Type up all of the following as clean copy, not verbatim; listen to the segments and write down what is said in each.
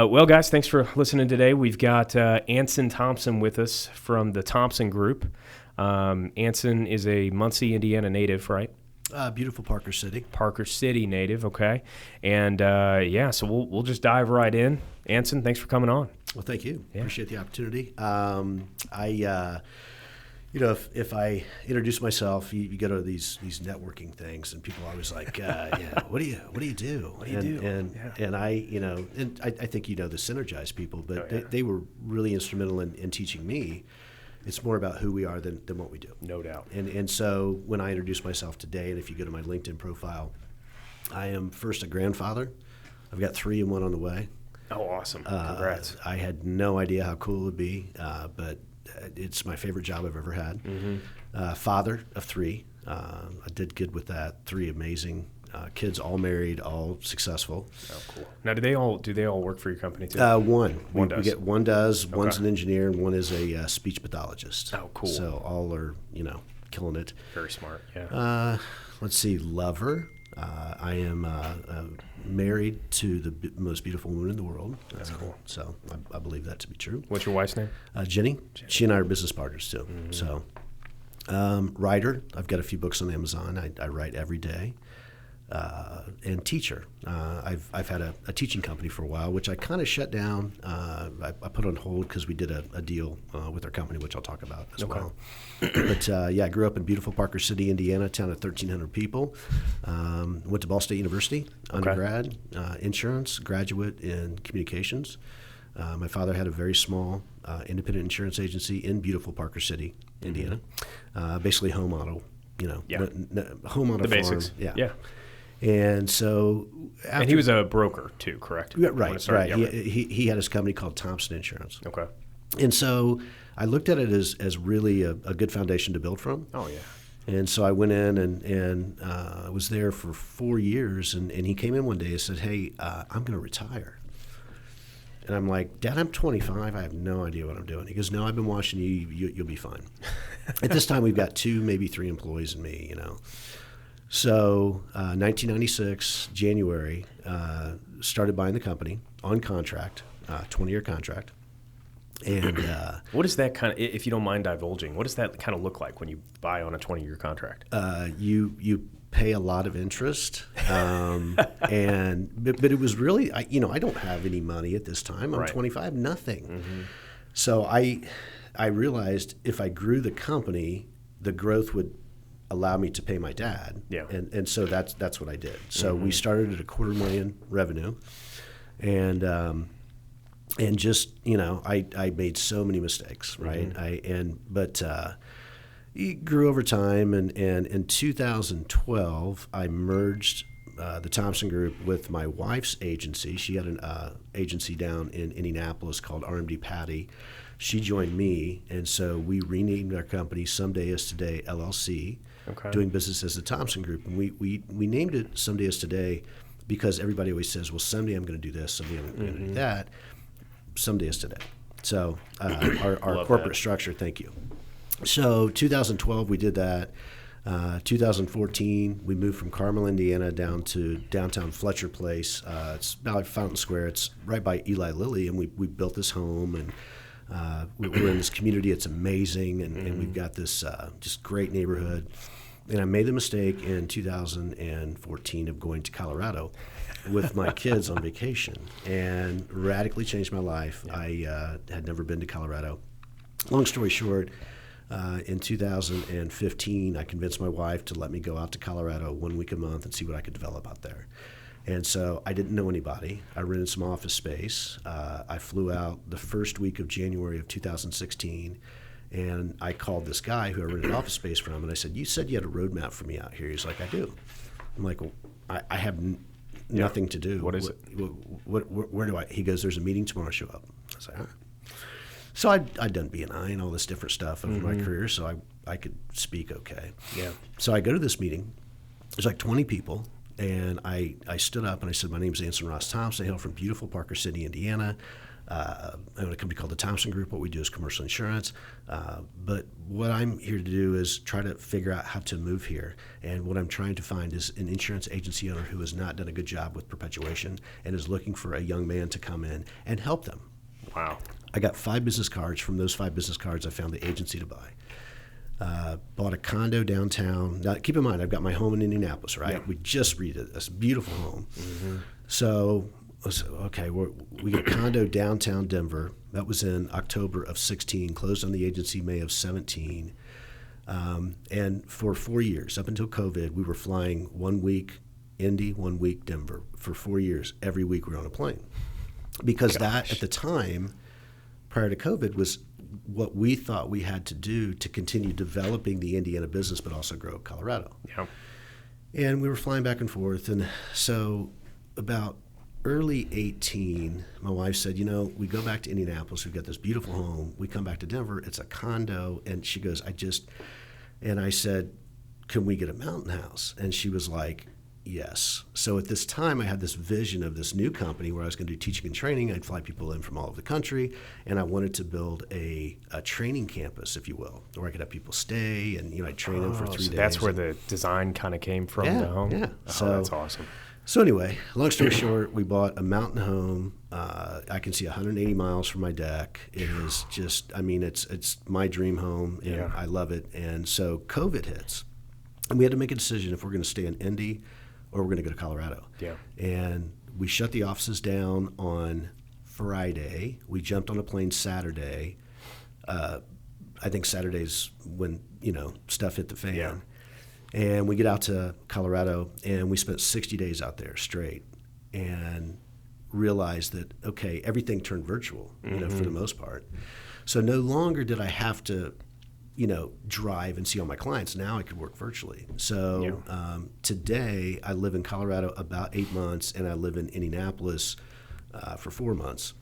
Well, guys, thanks for listening today. We've got Anson Thompson with us from the Thompson Group. Anson is a Muncie, Indiana native, right? Beautiful Parker City. Parker City native, okay. And so we'll just dive right in. Anson, thanks for coming on. Well, thank you. Yeah. Appreciate the opportunity. If I introduce myself, you go to these networking things, and people are always like, what do you do? What do you do? And I think the Synergize people, but they were really instrumental in teaching me. It's more about who we are than what we do. No doubt. And so when I introduce myself today, and if you go to my LinkedIn profile, I am first a grandfather. I've got 3 and 1 on the way. Oh, awesome. Congrats. I had no idea how cool it would be, but it's my favorite job I've ever had. Mm-hmm. Father of 3. I did good with that. 3 amazing kids, all married, all successful. Oh, cool. Now, do they all work for your company too? One. One does. We get one does. Okay. One's an engineer, and one is a speech pathologist. Oh, cool. So all are killing it. Very smart. Yeah. Let's see. Lover. I am married to the most beautiful woman in the world. That's cool. So I believe that to be true. What's your wife's name? Jenny. She and I are business partners too. Mm-hmm. So writer. I've got a few books on Amazon. I write every day. And teacher. I've had a teaching company for a while, which I kind of shut down. I put on hold because we did a deal with our company, which I'll talk about as well. But I grew up in beautiful Parker City, Indiana, a town of 1,300 people. Went to Ball State University, undergrad, insurance, graduate in communications. My father had a very small independent insurance agency in beautiful Parker City, Indiana. Basically home auto, home auto The farm. basics. Yeah. And so, And he was a broker too, correct? Yeah, right. Yeah, right. He had his company called Thompson Insurance. Okay. And so I looked at it as really a good foundation to build from. Oh yeah. And so I went in and I was there for 4 years. And he came in one day and said, "Hey, I'm going to retire." And I'm like, "Dad, I'm 25. I have no idea what I'm doing." He goes, "No, I've been watching you. You'll be fine." At this time, we've got 2, maybe 3 employees and me, So 1996, January, started buying the company on contract, 20-year contract. And what is that kind of, if you don't mind divulging, what does that kind of look like when you buy on a 20-year contract? You pay a lot of interest, but it was really, I don't have any money at this time. I'm 25, nothing. Mm-hmm. So I realized if I grew the company, the growth would allow me to pay my dad. Yeah. And so that's what I did. So we started at $250,000 revenue, and just I made so many mistakes, right? But it grew over time, and in 2012 I merged the Thompson Group with my wife's agency. She had an agency down in Indianapolis called RMD Patty. She joined me, and so we renamed our company Someday Is Today LLC. Okay. Doing business as the Thompson Group. And we named it Someday Is Today because everybody always says, well, someday I'm going to do this, someday I'm going to do that. Someday is today. So our corporate structure, thank you. So 2012, we did that. 2014, we moved from Carmel, Indiana, down to downtown Fletcher Place. It's about Fountain Square. It's right by Eli Lilly, and we built this home, and we're in this community. It's amazing, and we've got this just great neighborhood. And I made the mistake in 2014 of going to Colorado with my kids on vacation, and radically changed my life. Yeah. I had never been to Colorado. Long story short, in 2015, I convinced my wife to let me go out to Colorado 1 week a month and see what I could develop out there. And so I didn't know anybody. I rented some office space. I flew out the first week of January of 2016, and I called this guy who I rented office space from, and I said, "You said you had a roadmap for me out here." He's like, "I do." I'm like, "Well, I have nothing to do. What is it? Where do I?" He goes, "There's a meeting tomorrow. Show up." I was like, "All right." So I'd done B&I and all this different stuff over my career, so I could speak okay. Yeah. So I go to this meeting. There's like 20 people. And I stood up and I said, "My name's Anson Thompson. I hail from beautiful Parker City, Indiana. I own a company called the Thompson Group. What we do is commercial insurance. But what I'm here to do is try to figure out how to move here. And what I'm trying to find is an insurance agency owner who has not done a good job with perpetuation and is looking for a young man to come in and help them. Wow. I got 5 business cards. From those 5 business cards, I found the agency to buy. Bought a condo downtown. Now, keep in mind, I've got my home in Indianapolis, right? Yeah. We just redid it. It's a beautiful home. Mm-hmm. So, okay, we got a condo downtown Denver. That was in October of 16. Closed on the agency May of 17. And for 4 years, up until COVID, we were flying 1 week Indy, 1 week Denver. For 4 years, every week we were on a plane. Because that, at the time, prior to COVID, was what we thought we had to do to continue developing the Indiana business, but also grow Colorado. Yeah. And we were flying back and forth. And so about early 18, my wife said, we go back to Indianapolis. We've got this beautiful home. We come back to Denver. It's a condo. And she goes, and I said, can we get a mountain house? And she was like, yes. So at this time, I had this vision of this new company where I was going to do teaching and training. I'd fly people in from all over the country, and I wanted to build a training campus, if you will, where I could have people stay, and I'd train them for 3 days. That's where the design kind of came from. The home. Yeah. So that's awesome. So anyway, long story short, we bought a mountain home. I can see 180 miles from my deck. It is just, it's my dream home, and I love it. And so COVID hits, and we had to make a decision if we're going to stay in Indy or we're going to go to Colorado. Yeah. And we shut the offices down on Friday. We jumped on a plane Saturday. I think Saturday's when, stuff hit the fan. Yeah. And we get out to Colorado, and we spent 60 days out there straight and realized that, okay, everything turned virtual, for the most part. So no longer did I have to drive and see all my clients. Now I could work virtually. So today I live in Colorado about 8 months, and I live in Indianapolis for 4 months.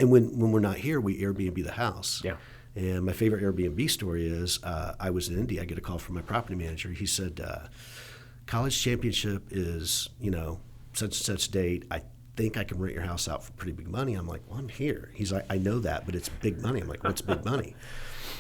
And when we're not here, we Airbnb the house. Yeah. And my favorite Airbnb story is I was in Indy. I get a call from my property manager. He said, college championship is, such and such date. I think I can rent your house out for pretty big money. I'm like, well, I'm here. He's like, I know that, but it's big money. I'm like, what's big money?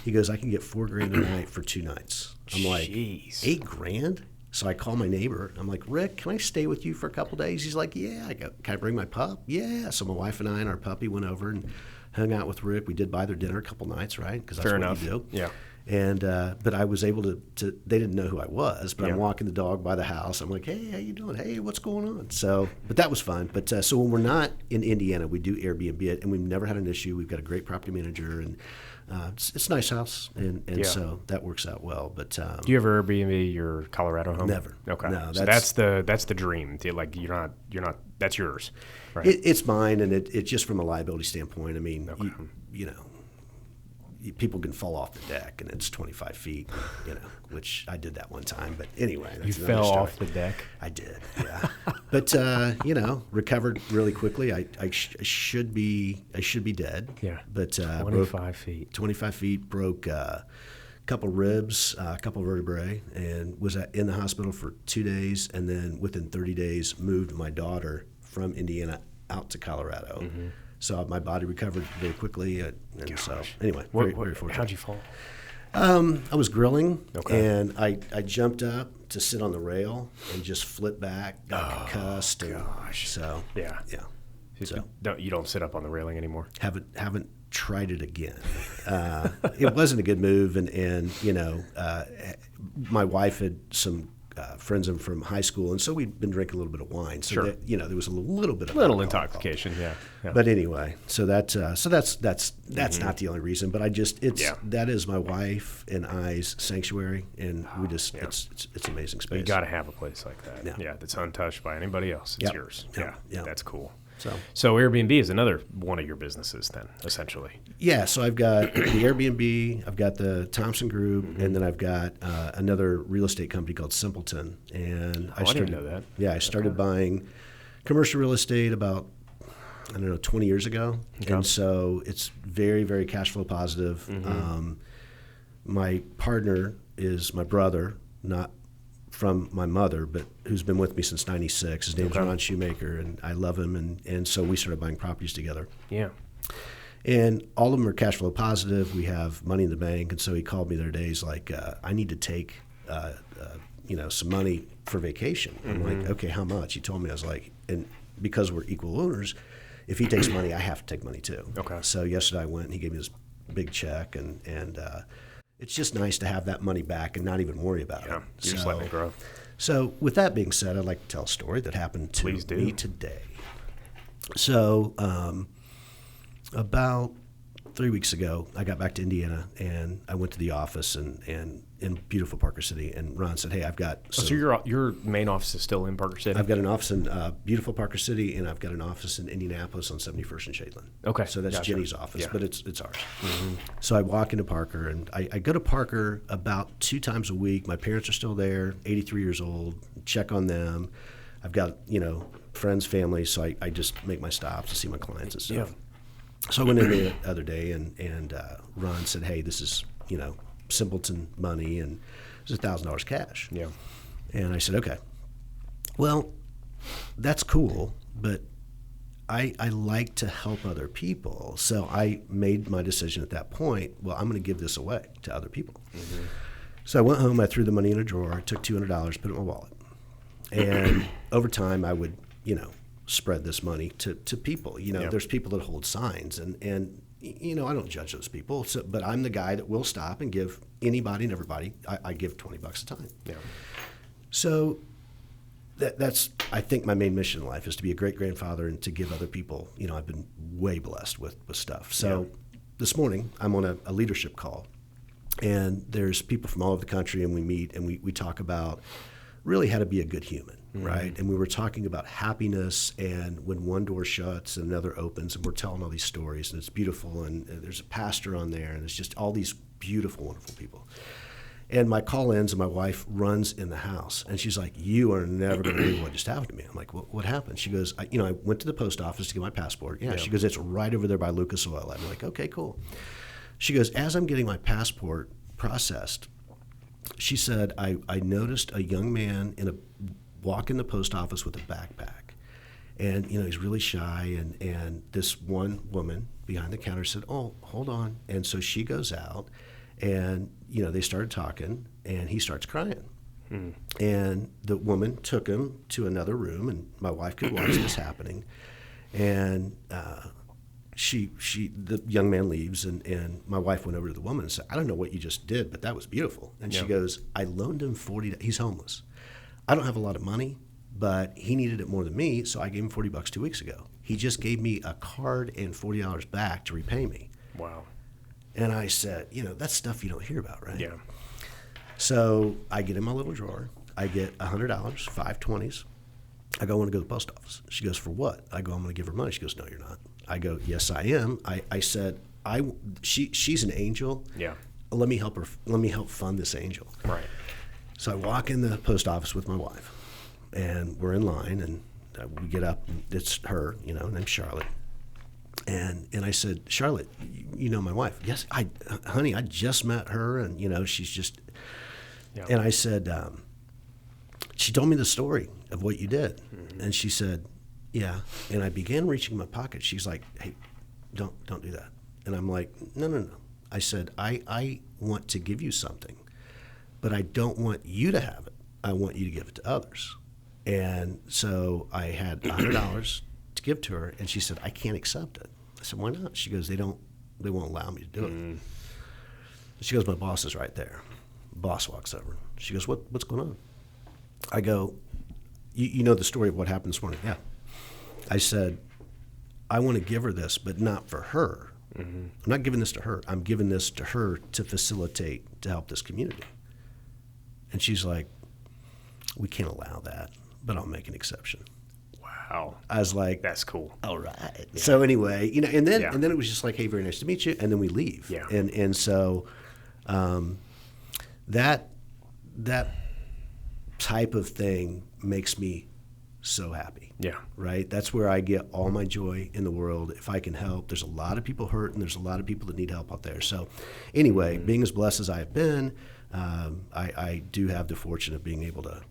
He goes, I can get $4,000 a night for 2 nights. I'm like, $8,000? So I call my neighbor. I'm like, Rick, can I stay with you for a couple days? He's like, yeah. I go, can I bring my pup? Yeah. So my wife and I and our puppy went over and hung out with Rick. We did buy their dinner a couple nights, right? Because that's what you do. Yeah. And but I was able to. They didn't know who I was, but I'm walking the dog by the house. I'm like, hey, how you doing? Hey, what's going on? So, but that was fun. But so when we're not in Indiana, we do Airbnb it, and we've never had an issue. We've got a great property manager, and it's a nice house, and so that works out well. But do you ever Airbnb your Colorado home? Never. Okay. No, so that's the dream. Like you're not. That's yours. Right. It's mine, and it's just from a liability standpoint. I mean, people can fall off the deck, and it's 25 feet, which I did that one time. But anyway, that's you fell off the deck? I did, yeah. But recovered really quickly. I should be dead. Yeah. But 25 feet. 25 feet, broke a couple ribs, a couple vertebrae, and was in the hospital for 2 days, and then within 30 days moved my daughter from Indiana out to Colorado. Mm-hmm. So my body recovered very quickly, and so anyway, very fortunate. How'd you fall? I was grilling, and I jumped up to sit on the rail and just flipped back, got concussed. Gosh. So yeah. So you don't sit up on the railing anymore? Haven't tried it again. It wasn't a good move, and my wife had some friends from high school, and so we'd been drinking a little bit of wine. So that, there was a little bit of intoxication. Yeah. But anyway, so that's not the only reason. But that is my wife and I's sanctuary, and we just it's an amazing space. You got to have a place like that. Yeah, that's untouched by anybody else. It's yours. Yeah, that's cool. So Airbnb is another one of your businesses then, essentially. Yeah, so I've got the Airbnb, I've got the Thompson Group, and then I've got another real estate company called Simpleton. And I didn't know that. Yeah, I started buying commercial real estate about 20 years ago. Okay. And so it's very, very cash flow positive. Mm-hmm. My partner is my brother, not from my mother, but who's been with me since '96. His name's Ron Shoemaker, and I love him, and so we started buying properties together. Yeah. And all of them are cash flow positive. We have money in the bank. And so he called me the other day. He's like, I need to take, some money for vacation. I'm like, okay, how much? He told me. I was like, and because we're equal owners, if he takes money, I have to take money too. Okay. So yesterday I went and he gave me this big check, and it's just nice to have that money back and not even worry about it. You're just letting it grow. So with that being said, I'd like to tell a story that happened to Please do. me today. So about 3 weeks ago, I got back to Indiana, and I went to the office and in beautiful Parker City, and Ron said, hey, I've got So your main office is still in Parker City? I've got an office in beautiful Parker City, and I've got an office in Indianapolis on 71st and Shadeland. Okay. So that's Gotcha. Jenny's office, Yeah. but it's ours. So I walk into Parker, and I go to Parker about 2 times a week. My parents are still there, 83 years old, check on them. I've got, friends, family, so I just make my stops to see my clients and stuff. Yeah. So I went in the other day, and Ron said, hey, this is, Simpleton money, and it's $1,000 cash. Yeah. And I said, okay, well, that's cool, but I like to help other people. So I made my decision at that point, well, I'm going to give this away to other people. So I went home, I threw the money in a drawer, I took $200, put it in my wallet. And over time, I would, spread this money to people. There's people that hold signs, and I don't judge those people, but I'm the guy that will stop and give anybody and everybody, I give $20 a time. Yeah. So that's, I think, my main mission in life is to be a great grandfather and to give other people, I've been way blessed with stuff. So this morning, I'm on a leadership call, and there's people from all over the country, and we meet, and we talk about really how to be a good human, right? And we were talking about happiness, and when one door shuts and another opens, and we're telling all these stories, and it's beautiful, and there's a pastor on there, and it's just all these beautiful, wonderful people. And my call ends, and my wife runs in the house, and she's like, you are never going to believe what just happened to me. I'm like, what happened? She goes, I went to the post office to get my passport. Yeah. She goes, it's right over there by Lucas Oil. I'm like, okay, cool. She goes, as I'm getting my passport processed, she said, I noticed a young man walk in the post office with a backpack. And, he's really shy. And this one woman behind the counter said, oh, hold on. And so she goes out, and, they started talking, and he starts crying. And the woman took him to another room, and my wife could watch this happening. And the young man leaves, and my wife went over to the woman and said, I don't know what you just did, but that was beautiful. And she goes, I loaned him $40. He's homeless. I don't have a lot of money, but he needed it more than me, so I gave him $40 2 weeks ago. He just gave me a card and $40 back to repay me. Wow. And I said, that's stuff you don't hear about, right? Yeah. So I get in my little drawer. I get $100, 5 20s. I go, I want to go to the post office. She goes, for what? I go, I'm going to give her money. She goes, no, you're not. I go, yes, I am. I said, she's an angel. Yeah. Let me help her. Let me help fund this angel. Right. So I walk in the post office with my wife, and we're in line, and we get up, and it's her, named Charlotte. And I said, Charlotte, you know my wife? Yes, honey, I just met her, and she's just. Yeah. And I said, she told me the story of what you did, and she said, yeah. And I began reaching in my pocket. She's like, hey, don't do that. And I'm like, no. I said, I want to give you something, but I don't want you to have it. I want you to give it to others. And so I had $100 to give to her, and she said, I can't accept it. I said, why not? She goes, they won't allow me to do it. She goes, my boss is right there. Boss walks over. She goes, what's going on? I go, you know the story of what happened this morning? Yeah. I said, I want to give her this, but not for her. I'm not giving this to her. I'm giving this to her to facilitate, to help this community. And she's like, we can't allow that, but I'll make an exception. Wow. I was like, that's cool. All right. Yeah. So anyway, and then it was just like, hey, very nice to meet you, and then we leave. Yeah. And so that type of thing makes me so happy. Yeah. Right? That's where I get all my joy in the world. If I can help, there's a lot of people hurt, and there's a lot of people that need help out there. So anyway, being as blessed as I have been, I do have the fortune of being able to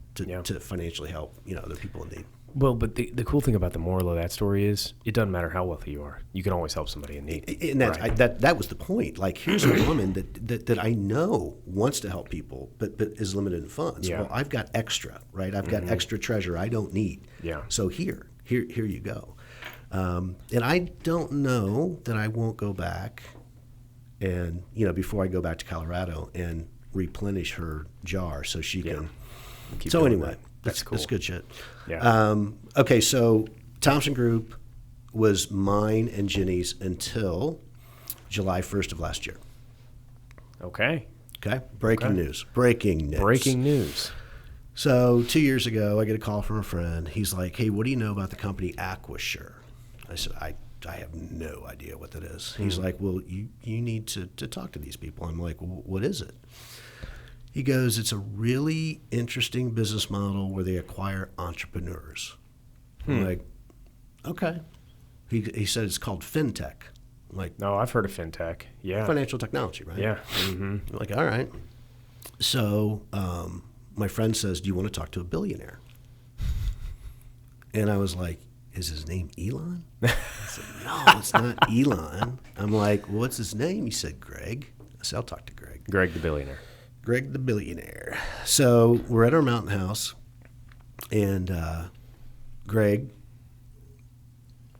financially help, other people in need. Well, but the cool thing about the moral of that story is it doesn't matter how wealthy you are. You can always help somebody in need. And that was the point. Like, here's a woman that I know wants to help people, but is limited in funds. Yeah. Well, I've got extra, right? I've got extra treasure I don't need. Yeah. So here you go. And I don't know that I won't go back and, before I go back to Colorado and replenish her jar so she can. So anyway, that's cool. That's good shit. Yeah. Okay, so Thompson Group was mine and Jenny's until July 1st of last year. Okay. Okay? Breaking news. So 2 years ago, I get a call from a friend. He's like, hey, what do you know about the company Aquasure? I said, I have no idea what that is. He's like, well, you need to talk to these people. I'm like, well, what is it? He goes, it's a really interesting business model where they acquire entrepreneurs. I'm like, okay. He said it's called fintech. I'm like, no, I've heard of fintech. Yeah. Financial technology, right? Yeah. Mm-hmm. I'm like, all right. So my friend says, do you want to talk to a billionaire? And I was like, is his name Elon? I said, no, it's not Elon. I'm like, well, what's his name? He said, Greg. I said, I'll talk to Greg. Greg the billionaire. Greg the billionaire. So we're at our mountain house, and Greg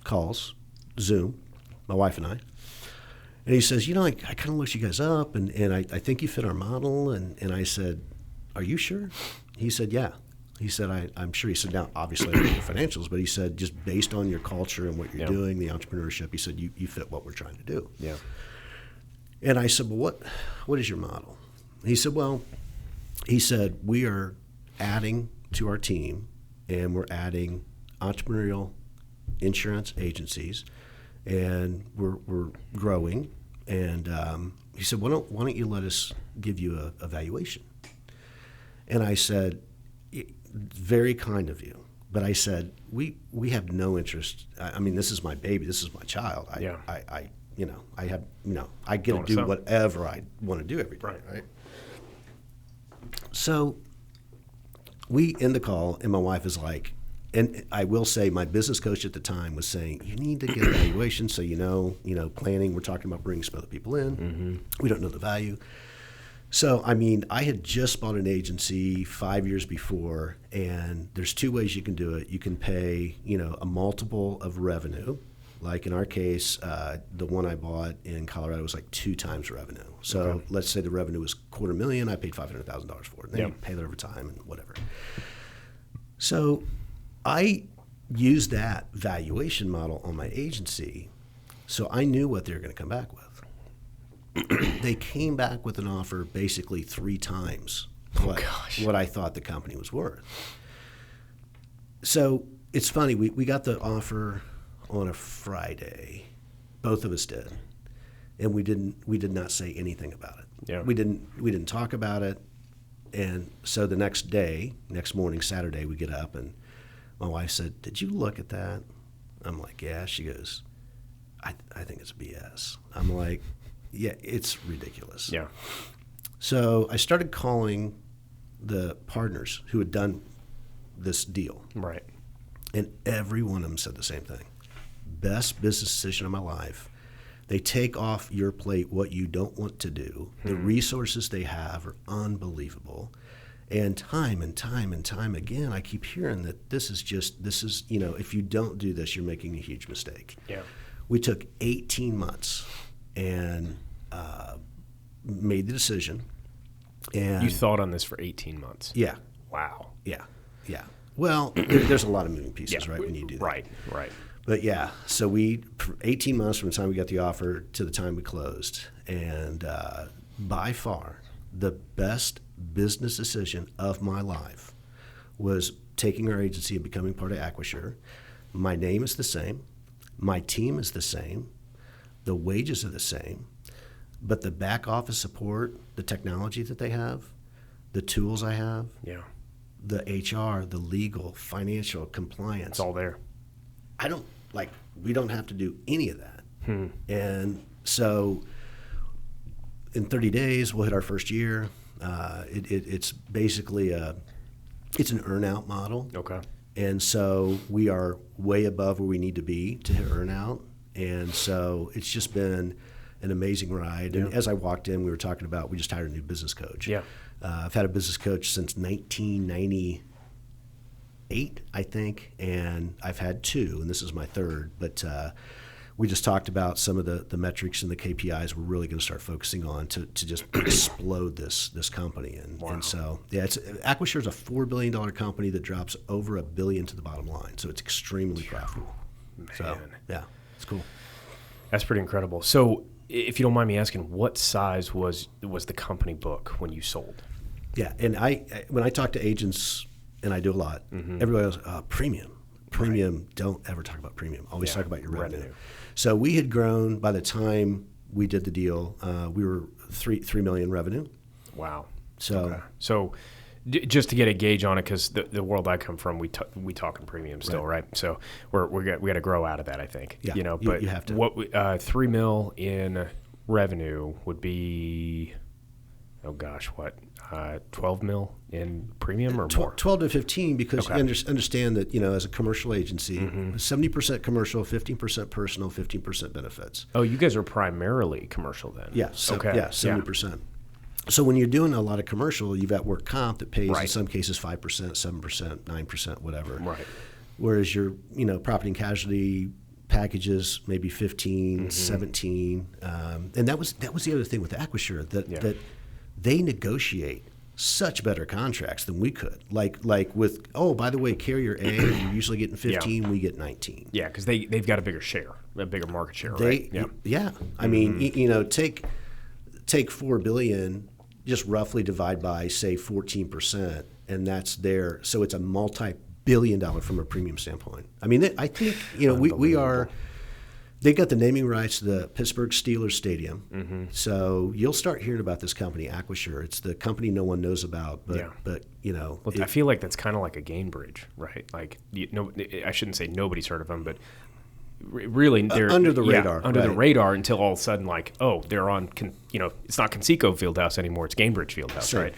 calls Zoom, my wife and I, and he says, I kind of looked you guys up, and I think you fit our model. And I said, are you sure? He said, yeah. He said, I'm sure. He said, now, obviously, I don't know the financials, but he said, just based on your culture and what you're doing, the entrepreneurship, he said, you fit what we're trying to do. Yeah. And I said, well, what is your model? He said, we are adding to our team, and we're adding entrepreneurial insurance agencies, and we're growing. And he said, why don't you let us give you a valuation? And I said, very kind of you. But I said, we have no interest. I mean, this is my baby. This is my child. I get to do whatever I want to do every day, right? So we end the call, and my wife is like, and I will say my business coach at the time was saying, you need to get a valuation so planning. We're talking about bringing some other people in. Mm-hmm. We don't know the value. So, I mean, I had just bought an agency 5 years before, and there's two ways you can do it. You can pay, a multiple of revenue. Like in our case, the one I bought in Colorado was like 2 times revenue. So let's say the revenue was $250,000, I paid $500,000 for it. And then you pay that over time and whatever. So I used that valuation model on my agency, so I knew what they were going to come back with. They came back with an offer basically 3 times what I thought the company was worth. So it's funny, we got the offer on a Friday. Both of us did. And we did not say anything about it. Yeah. We didn't talk about it. And so the next morning, Saturday, we get up, and my wife said, did you look at that? I'm like, yeah. She goes, I think it's BS. I'm like, yeah, it's ridiculous. Yeah. So I started calling the partners who had done this deal. Right. And every one of them said the same thing. Best business decision of my life. They take off your plate what you don't want to do. The resources they have are unbelievable. And time again, I keep hearing that this is, if you don't do this, you're making a huge mistake. Yeah. We took 18 months and made the decision. And you thought on this for 18 months? Yeah. Wow. Yeah. Well, there's a lot of moving pieces, right, when you do that. Right. But yeah, so 18 months from the time we got the offer to the time we closed. And by far, the best business decision of my life was taking our agency and becoming part of Aquasure. My name is the same. My team is the same. The wages are the same. But the back office support, the technology that they have, the tools I have, the HR, the legal, financial, compliance. It's all there. We don't have to do any of that. And so in 30 days, we'll hit our first year. It's basically it's an earn-out model. Okay. And so we are way above where we need to be to hit earnout. And so it's just been an amazing ride. And as I walked in, we were talking about, we just hired a new business coach. Yeah. I've had a business coach since 1998, I think, and I've had two, and this is my third. But we just talked about some of the metrics and the KPIs we're really going to start focusing on to just explode this company. And so, Acquisure is a $4 billion company that drops over $1 billion to the bottom line. So it's extremely profitable. Man. So, yeah, it's cool. That's pretty incredible. So if you don't mind me asking, what size was the company book when you sold? Yeah, and when I talk to agents, and I do a lot, everybody goes, premium. Premium, don't ever talk about premium. Always talk about your revenue. So we had grown, by the time we did the deal, we were $3 million revenue. Wow. So just to get a gauge on it, because the world I come from, we talk in premium still, right? So we got to grow out of that, I think. Yeah, but you have to. What $3 million in revenue would be, 12 mil in premium or more? 12 to 15, because you understand that, as a commercial agency, 70% commercial, 15% personal, 15% benefits. Oh, you guys are primarily commercial then? Yeah. 70%. So when you're doing a lot of commercial, you've got work comp that pays in some cases 5%, 7%, 9%, whatever. Right. Whereas your, property and casualty packages maybe 15, 17, and that was the other thing with Acquisure that they negotiate such better contracts than we could. Like with, by the way, carrier A, you're usually getting 15, we get 19. Yeah, because they've got a bigger share, a bigger market share, right? Yeah. I mean, take $4 billion, just roughly divide by, say, 14%, and that's there. So it's a multi-billion-dollar from a premium standpoint. I mean, I think, we are. They got the naming rights to the Pittsburgh Steelers Stadium, so you'll start hearing about this company, Acquisure. It's the company no one knows about, but I feel like that's kind of like a Gainbridge, right? Like, I shouldn't say nobody's heard of them, but really they're under the radar, the radar until all of a sudden, like, they're on, it's not Conseco Fieldhouse anymore; it's Gainbridge Fieldhouse, right?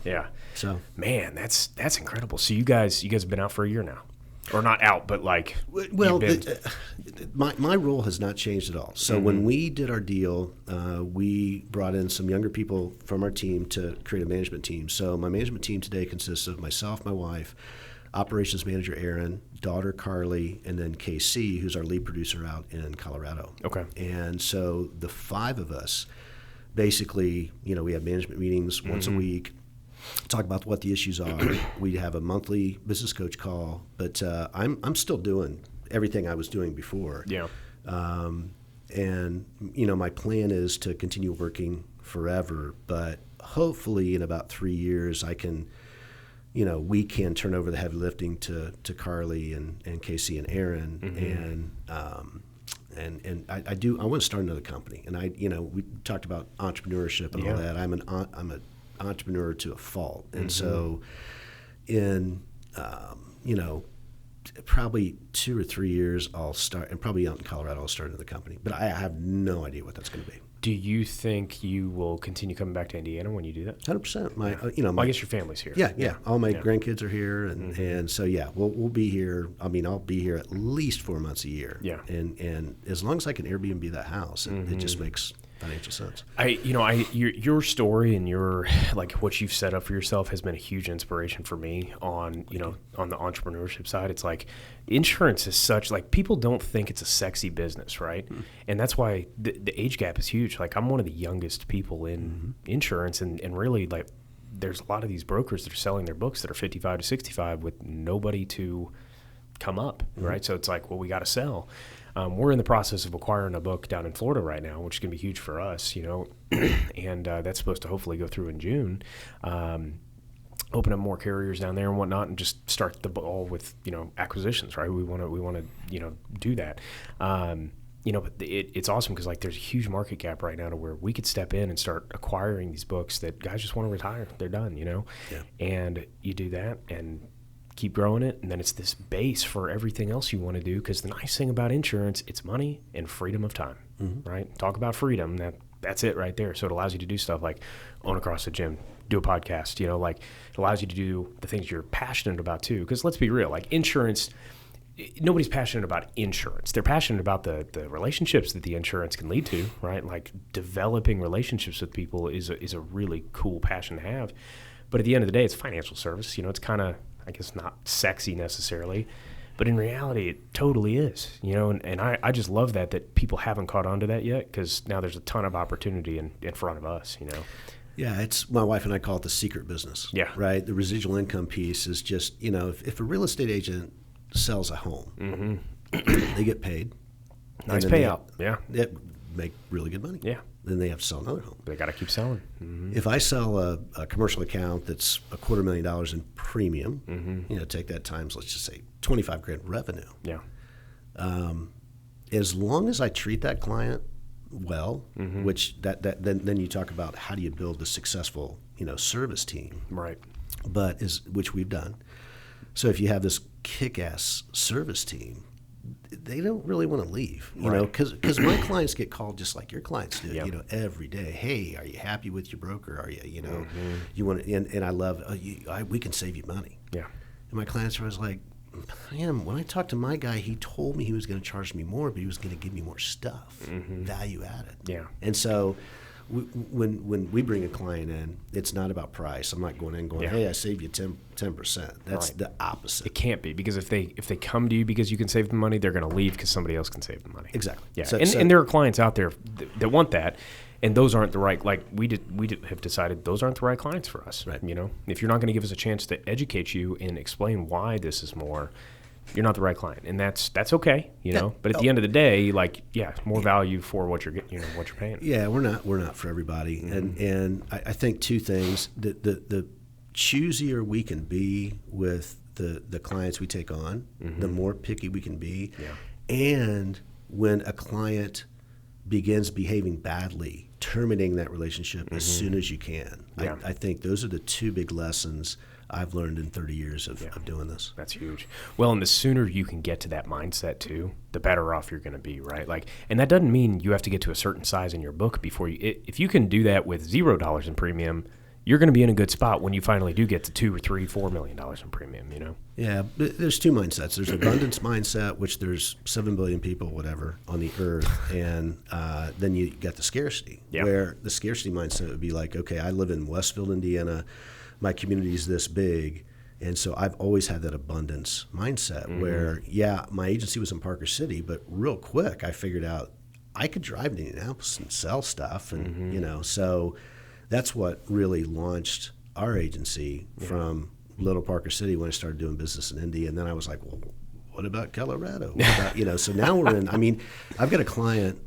Yeah. So, man, that's incredible. So you guys have been out for a year now. Or not out, but like. Well, my role has not changed at all. So when we did our deal, we brought in some younger people from our team to create a management team. So my management team today consists of myself, my wife, operations manager Aaron, daughter Carly, and then KC, who's our lead producer out in Colorado. Okay. And so the five of us, basically, we have management meetings once a week. Talk about what the issues are. We have a monthly business coach call, but I'm still doing everything I was doing before. Yeah. And my plan is to continue working forever, but hopefully in about 3 years I can, we can turn over the heavy lifting to Carly and Casey and Aaron, and I want to start another company. And we talked about entrepreneurship and all that. I'm an entrepreneur to a fault, and so in probably 2 or 3 years I'll start, and probably out in Colorado I'll start another company, but I have no idea what that's going to be. Do you think you will continue coming back to Indiana when you do that? 100%. I guess your family's here. Yeah. All my grandkids are here, and so we'll be here. I mean, I'll be here at least 4 months a year. Yeah. And as long as I can Airbnb that house, it just makes financial sense. Your story and your what you've set up for yourself has been a huge inspiration for me on on the entrepreneurship side. It's like insurance is such, people don't think it's a sexy business, right? And that's why the age gap is huge. Like, I'm one of the youngest people in insurance, and really, there's a lot of these brokers that are selling their books that are 55 to 65 with nobody to come up, right? So it's like, well, we got to sell. We're in the process of acquiring a book down in Florida right now, which is going to be huge for us, and that's supposed to hopefully go through in June. Open up more carriers down there and whatnot, and just start the ball with acquisitions, right? We want to do that. But it's awesome because there's a huge market gap right now to where we could step in and start acquiring these books that guys just want to retire. They're done, and you do that, and keep growing it, and then it's this base for everything else you want to do. Because the nice thing about insurance, it's money and freedom of time, right? Talk about freedom. That's it right there. So it allows you to do stuff like own a CrossFit gym, do a podcast, like it allows you to do the things you're passionate about too. Because let's be real, like insurance, nobody's passionate about insurance. They're passionate about the relationships that the insurance can lead to, right? Like developing relationships with people is a really cool passion to have. But at the end of the day, it's financial service. It's kind of, I guess, not sexy necessarily, but in reality, it totally is. And I just love that people haven't caught on to that yet, because now there's a ton of opportunity in front of us. Yeah, it's my wife and I call it the secret business. Yeah. Right. The residual income piece is just, if a real estate agent sells a home, they get paid. Nice payout. They make really good money. Yeah. Then they have to sell another home. They got to keep selling. If I sell a commercial account that's $250,000 in premium, take that times, let's just say $25,000 revenue. Yeah. As long as I treat that client well, which then you talk about how do you build a successful service team, right? But which we've done. So if you have this kick-ass service team, they don't really want to leave, because my clients get called just like your clients do, every day. Hey, are you happy with your broker? Are you, you want to, and I love, we can save you money. Yeah. And my clients are always like, man, when I talked to my guy, he told me he was going to charge me more, but he was going to give me more stuff, value added. Yeah. And so when we bring a client in, it's not about price. I'm not going in going, hey, I saved you 10%. That's right. The opposite. It can't be, because if they come to you because you can save them money, they're going to leave because somebody else can save them money. Exactly. Yeah. And there are clients out there that want that, and those aren't the right. Like we have decided those aren't the right clients for us. Right. If you're not going to give us a chance to educate you and explain why this is more, you're not the right client, and that's okay, But at the end of the day, more value for what you're getting, what you're paying. Yeah, we're not for everybody, and I think two things: the choosier we can be with the clients we take on, the more picky we can be, and when a client begins behaving badly, terminating that relationship as soon as you can. Yeah. I think those are the two big lessons I've learned in 30 years of doing this. That's huge. Well, and the sooner you can get to that mindset too, the better off you're going to be, right? And that doesn't mean you have to get to a certain size in your book before if you can do that with $0 in premium, you're going to be in a good spot when you finally do get to $2 or $3, $4 million in premium, Yeah, but there's two mindsets. There's abundance mindset, which there's 7 billion people, whatever, on the earth, and then you got the scarcity, where the scarcity mindset would be like, okay, I live in Westfield, Indiana. My community is this big, and so I've always had that abundance mindset where, my agency was in Parker City, but real quick I figured out I could drive to Indianapolis and sell stuff, and so that's what really launched our agency from Little Parker City when I started doing business in Indy, and then I was like, well, what about Colorado? What about, so now we're in. I've got a client.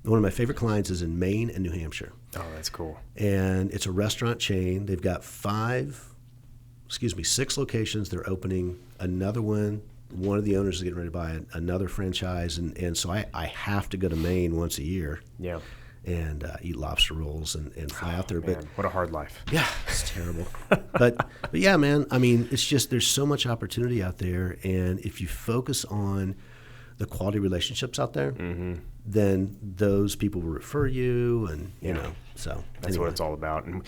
One of my favorite clients is in Maine and New Hampshire. Oh, that's cool. And it's a restaurant chain. They've got 6 locations. They're opening another one. One of the owners is getting ready to buy another franchise. And so I have to go to Maine once a year. Yeah. And eat lobster rolls and fly out there. Man, but what a hard life. Yeah, it's terrible. but yeah, man, it's just there's so much opportunity out there. And if you focus on the quality relationships out there, then those people will refer you, and so that's what it's all about. And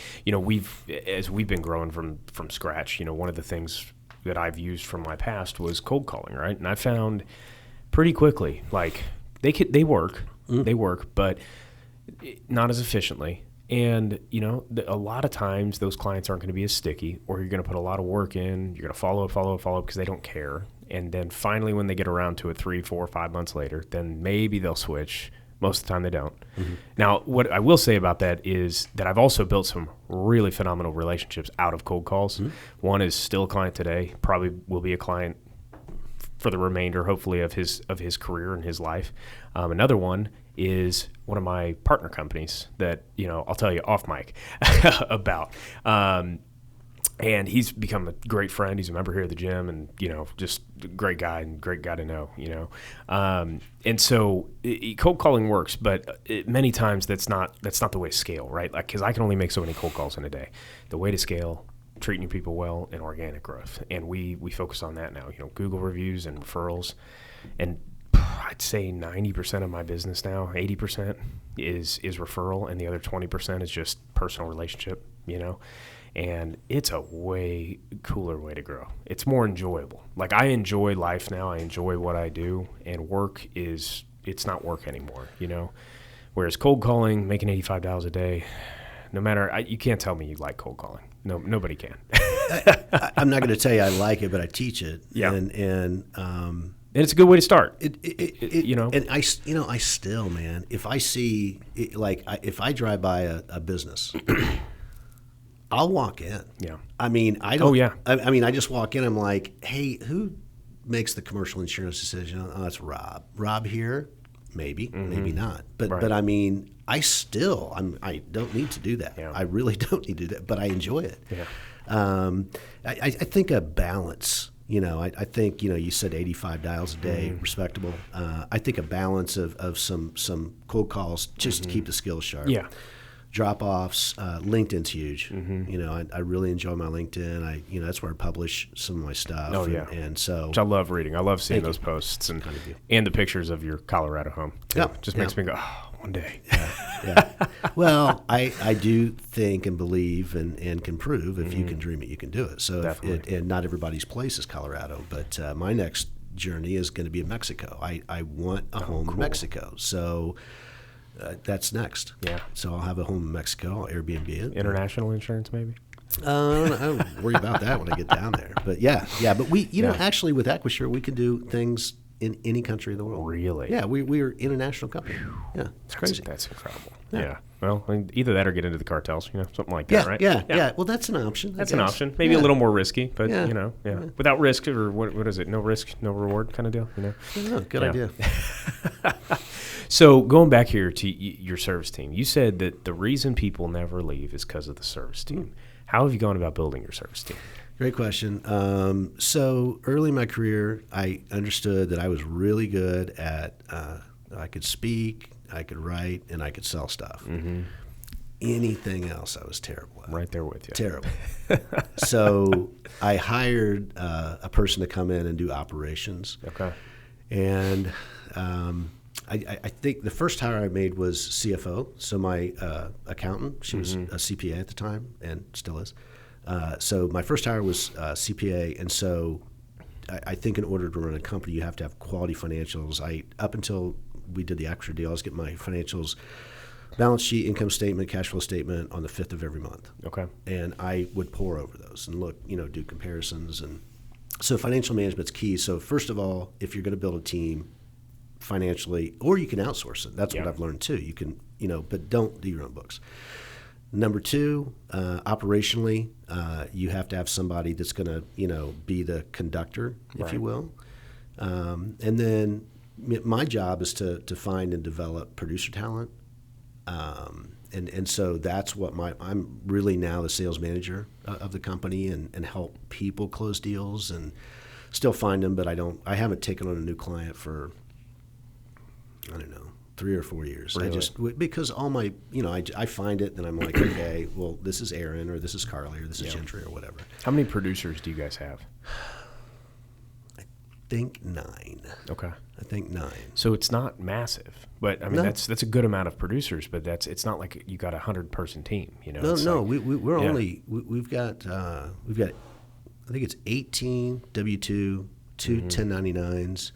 as we've been growing from scratch, one of the things that I've used from my past was cold calling, right? And I found pretty quickly, they work, but not as efficiently. And, a lot of times those clients aren't going to be as sticky, or you're going to put a lot of work in. You're going to follow up because they don't care. And then finally, when they get around to it 3, 4, 5 months later, then maybe they'll switch. Most of the time they don't. Now, what I will say about that is that I've also built some really phenomenal relationships out of cold calls. One is still a client today, probably will be a client for the remainder, hopefully, of his career and his life. Another one is one of my partner companies that, I'll tell you off mic about. And he's become a great friend. He's a member here at the gym, and, just a great guy and great guy to know, And so cold calling works, but many times that's not the way to scale, right? Because I can only make so many cold calls in a day. The way to scale treating your people well, and organic growth. And we focus on that now. Google reviews and referrals, and I'd say 90% of my business now, 80% is referral, and the other 20% is just personal relationship. And it's a way cooler way to grow. It's more enjoyable. Like, I enjoy life now. I enjoy what I do, and it's not work anymore, Whereas cold calling, making $85 a day, no matter, you can't tell me you like cold calling. No, nobody can. I'm not going to tell you I like it, but I teach it. Yeah. And it's a good way to start. And I still, man, if I see, if I drive by a business, I'll walk in. Yeah. I mean, I don't. Oh, yeah. I mean, I just walk in. I'm like, hey, who makes the commercial insurance decision? Oh, that's Rob. Rob here, maybe, maybe not. But I mean, I don't need to do that. Yeah. I really don't need to do that. But I enjoy it. Yeah. I think a balance. I think you said 85 dials a day, respectable. I think a balance of some cold calls just to keep the skills sharp. Yeah. Drop-offs, LinkedIn's huge. I really enjoy my LinkedIn. That's where I publish some of my stuff. Oh, yeah. And so, which I love reading. I love seeing those posts and the pictures of your Colorado home. Yeah. Just makes me go, one day. Yeah. Well, I do think and believe and can prove if you can dream it, you can do it. So and not everybody's place is Colorado, but my next journey is going to be in Mexico. I want a home in Mexico. So that's next. Yeah. So I'll have a home in Mexico. I'll Airbnb it. International insurance, maybe? I don't worry about that when I get down there. But yeah. But we, actually with Aquasure, we can do things in any country in the world. Really? Yeah, we're an international company. Yeah, it's crazy. That's incredible. Yeah. Well, either that or get into the cartels, something like that, right? Yeah. Well, that's an option. That's an option. Maybe a little more risky, but without risk, or what is it? No risk, no reward kind of deal. Good idea. So going back here to your service team, you said that the reason people never leave is because of the service team. How have you gone about building your service team? Great question. So early in my career, I understood that I was really good at I could speak, I could write, and I could sell stuff. Anything else, I was terrible at. Right there with you. Terrible. So I hired a person to come in and do operations. Okay. And I think the first hire I made was CFO. So my accountant, she was a CPA at the time and still is. So my first hire was CPA, and so I think in order to run a company, you have to have quality financials. Up until we did the Aquasure deal, I was getting my financials, balance sheet, income statement, cash flow statement on the 5th of every month. Okay. And I would pore over those and look, do comparisons. And so financial management's key. So first of all, if you're going to build a team financially, or you can outsource it. That's what I've learned too. You can, but don't do your own books. Number two, operationally, you have to have somebody that's going to, be the conductor, if you will. And then my job is to find and develop producer talent. And so that's what I'm really now the sales manager of the company and help people close deals and still find them, but I haven't taken on a new client for, I don't know, 3 or 4 years. Really? Because all my, I find it and I'm like, okay, well, this is Aaron or this is Carly or this is Gentry or whatever. How many producers do you guys have? I think 9. Okay. I think 9. So it's not massive, but I mean that's a good amount of producers. But it's not like you got a 100-person team. No. We're only we've got I think it's 18 W-2, 2 1099s.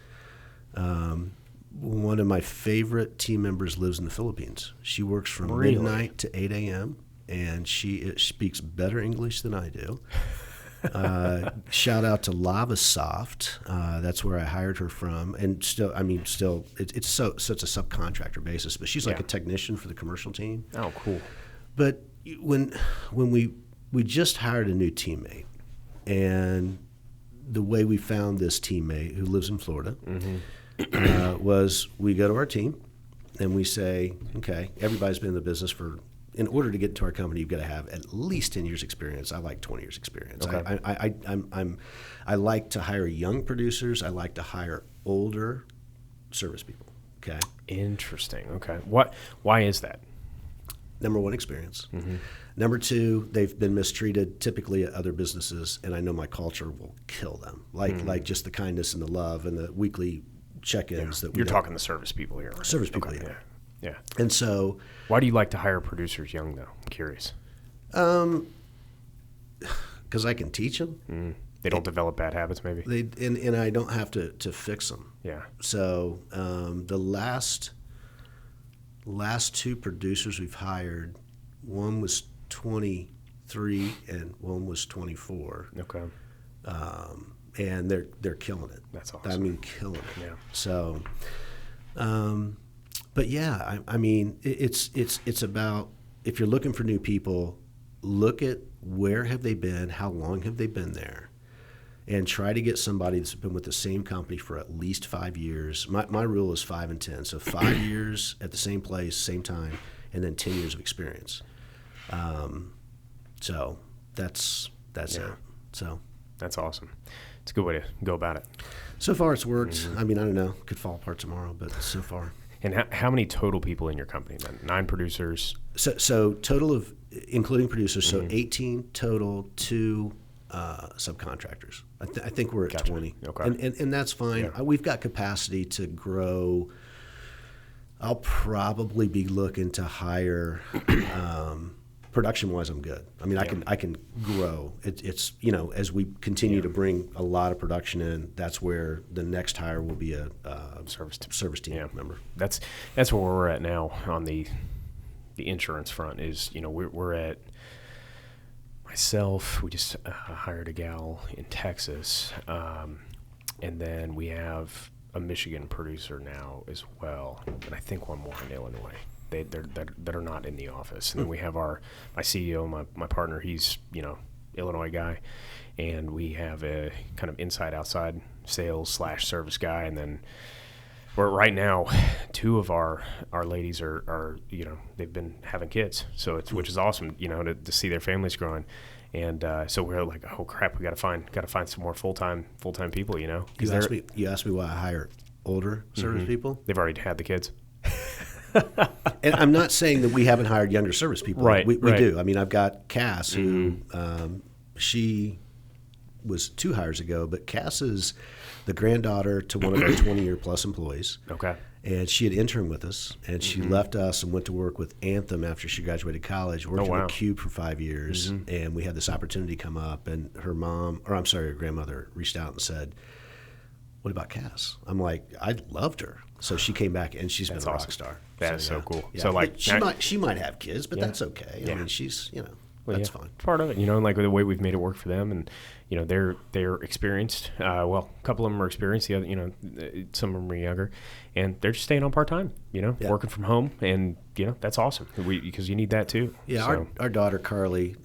One of my favorite team members lives in the Philippines. She works from midnight to 8 a.m. and she speaks better English than I do. Shout out to Lavasoft. That's where I hired her from, and it's a subcontractor basis, but she's like a technician for the commercial team. Oh, cool. But when we just hired a new teammate, and the way we found this teammate who lives in Florida was we go to our team and we say, okay, everybody's been in the business in order to get into our company, you've got to have at least 10 years experience. I like 20 years experience. Okay. I like to hire young producers. I like to hire older service people. Okay. Interesting. Okay. Why is that? number one, experience. Mm-hmm. Number two, they've been mistreated typically at other businesses, and I know my culture will kill them. Like just the kindness and the love and the weekly check-ins that we You're talking the service people here, right? Service people, okay. yeah. Yeah. And so, why do you like to hire producers young, though? I'm curious. Because I can teach them. They don't develop bad habits, maybe. And I don't have to fix them. Yeah. So the last two producers we've hired, one was 23 and one was 24. Okay. And they're killing it. That's awesome. I mean, killing it. Yeah. So, but yeah, I mean, it's about, if you're looking for new people, look at where have they been, how long have they been there, and try to get somebody that's been with the same company for at least 5 years. My rule is 5 and 10. So 5 years at the same place, same time, and then 10 years of experience. So that's it. So that's awesome. It's a good way to go about it. So far it's worked. I mean, I don't know. Could fall apart tomorrow, but so far. And how many total people in your company then? 9 producers? So total of, including producers, so 18 total, 2 subcontractors. I think we're at 20. Okay. And that's fine. Yeah. We've got capacity to grow. I'll probably be looking to hire, production-wise, I'm good. I mean, I can grow. It's as we continue to bring a lot of production in, that's where the next hire will be a service team member. That's where we're at now on the insurance front. Is we're at myself. We just hired a gal in Texas, and then we have a Michigan producer now as well, and I think one more in Illinois. That are not in the office. And then we have my CEO, my partner. He's Illinois guy, and we have a kind of inside outside sales / service guy. And then we're right now 2 of our ladies are they've been having kids, so which is awesome to see their families growing. And so we're like, oh crap, we got to find some more full time people. You asked me why I hire older service people. They've already had the kids. And I'm not saying that we haven't hired younger service people. Right. We do. I mean, I've got Cass, who she was 2 hires ago, but Cass is the granddaughter to one of our 20-year-plus employees. Okay. And she had interned with us, and she left us and went to work with Anthem after she graduated college, worked with Cube for 5 years, and we had this opportunity come up, and her grandmother reached out and said, what about Cass? I'm like, I loved her. So she came back, and she's been a rock star. That is so cool. Yeah. So she might have kids, but that's okay. I mean, she's that's fine. Part of it, like the way we've made it work for them, and they're experienced. Well, a couple of them are experienced. The other, some of them are younger, and they're just staying on part time. Working from home, and that's awesome. Because you need that too. Yeah, so. our daughter Carly,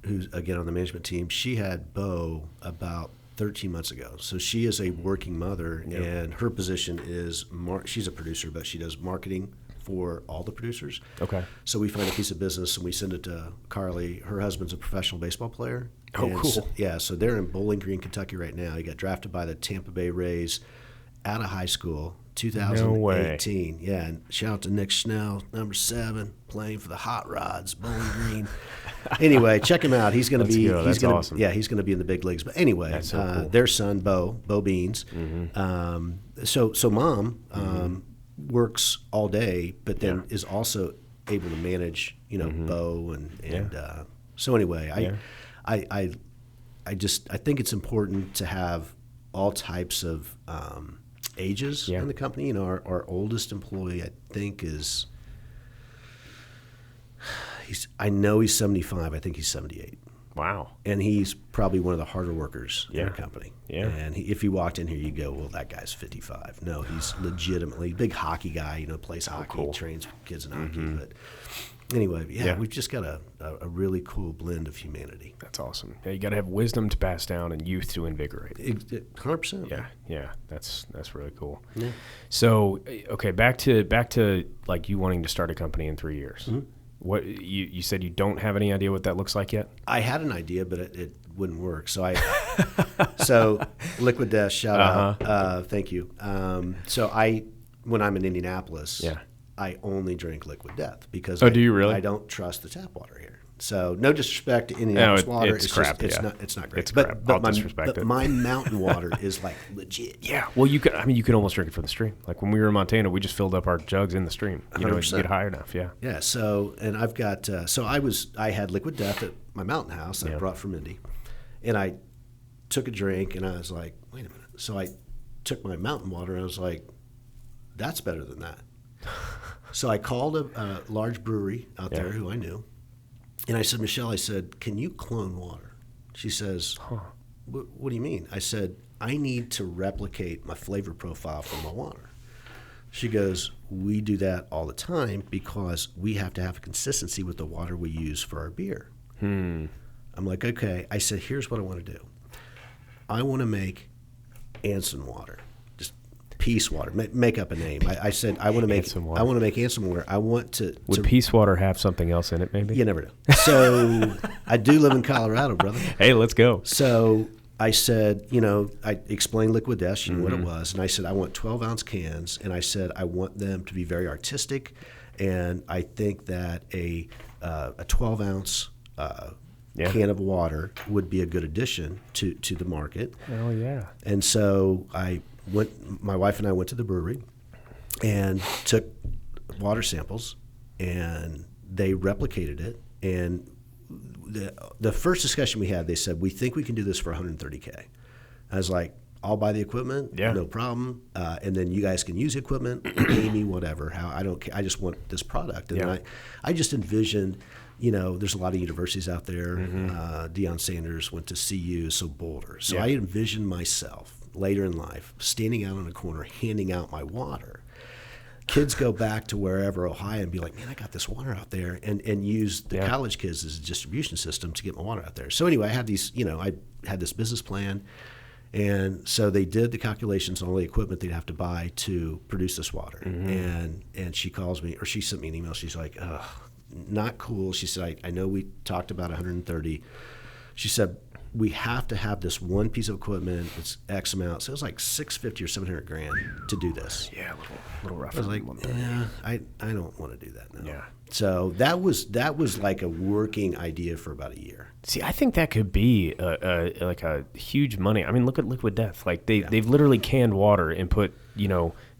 who's again on the management team, she had Bo about 13 months ago. So she is a working mother, and her position is she's a producer, but she does marketing for all the producers. Okay. So we find a piece of business and we send it to Carly. Her husband's a professional baseball player. Oh, cool. So they're in Bowling Green, Kentucky right now. He got drafted by the Tampa Bay Rays out of high school, 2018. No way. Yeah, and shout out to Nick Schnell, number 7, playing for the Hot Rods, Bowling Green. Anyway, check him out. He's going to be. That's awesome. Yeah, he's going to be in the big leagues. But anyway, so cool. Their son Bo Beans. So mom works all day, but then is also able to manage, Bo and so anyway, I think it's important to have all types of ages in the company. Our oldest employee, I think, I know he's 75. I think he's 78. Wow. And he's probably one of the harder workers in our company. Yeah. And if you walked in here, you go, well, that guy's 55. No, he's legitimately big hockey guy, plays hockey, trains kids in hockey. But anyway, we've just got a really cool blend of humanity. That's awesome. Yeah, you got to have wisdom to pass down and youth to invigorate. 100%. Yeah. That's really cool. Yeah. So, okay, back to like you wanting to start a company in 3 years. What you said you don't have any idea what that looks like yet? I had an idea, but it wouldn't work. So Liquid Death, shout out, thank you. So when I'm in Indianapolis, I only drink Liquid Death because do you really? I don't trust the tap water here. So no disrespect to Indianapolis water. It's crap. It's not great. It's crap. I'll disrespect it. My mountain water is like legit. Yeah. Well, you could almost drink it from the stream. Like when we were in Montana, we just filled up our jugs in the stream. You know, you get high enough. Yeah. Yeah. So, and I've got, I had Liquid Death at my mountain house that I brought from Indy, and I took a drink and I was like, wait a minute. So I took my mountain water and I was like, that's better than that. So I called a large brewery out there who I knew. And I said, Michelle, I said, can you clone water? She says, what do you mean? I said, I need to replicate my flavor profile from my water. She goes, we do that all the time because we have to have a consistency with the water we use for our beer. I'm like, okay. I said, here's what I want to do. I want to make Anson water. Peace water. Make up a name. I said I want to make Anson water. I want to make Anson water. I want to. Would Peace water have something else in it? Maybe you never know. So I do live in Colorado, brother. Hey, let's go. So I said, I explained Liquid Death, what it was, and I said I want 12-ounce cans, and I said I want them to be very artistic, and I think that a 12-ounce can of water would be a good addition to the market. Oh yeah. And so my wife and I went to the brewery and took water samples, and they replicated it. And the first discussion we had, they said, we think we can do this for $130K. I was like, I'll buy the equipment, no problem. And then you guys can use the equipment, pay me whatever. I don't care. I just want this product. And I just envisioned, there's a lot of universities out there. Deion Sanders went to CU, so Boulder. So I envisioned myself later in life standing out on a corner handing out my water. Kids go back to wherever, Ohio, and be like, man, I got this water out there, and use the college kids as a distribution system to get my water out there. So anyway, I had I had this business plan, and so they did the calculations on all the equipment they'd have to buy to produce this water. And she calls me, or she sent me an email. She's like, ugh, not cool. She said, I know we talked about 130. She said, we have to have this one piece of equipment. It's X amount. So it was like $650 or $700 to do this. Yeah, a little rough. I was like, I don't want to do that now. Yeah. So that was like a working idea for about a year. See, I think that could be like a huge money. I mean, look at Liquid Death. Like they've literally canned water and put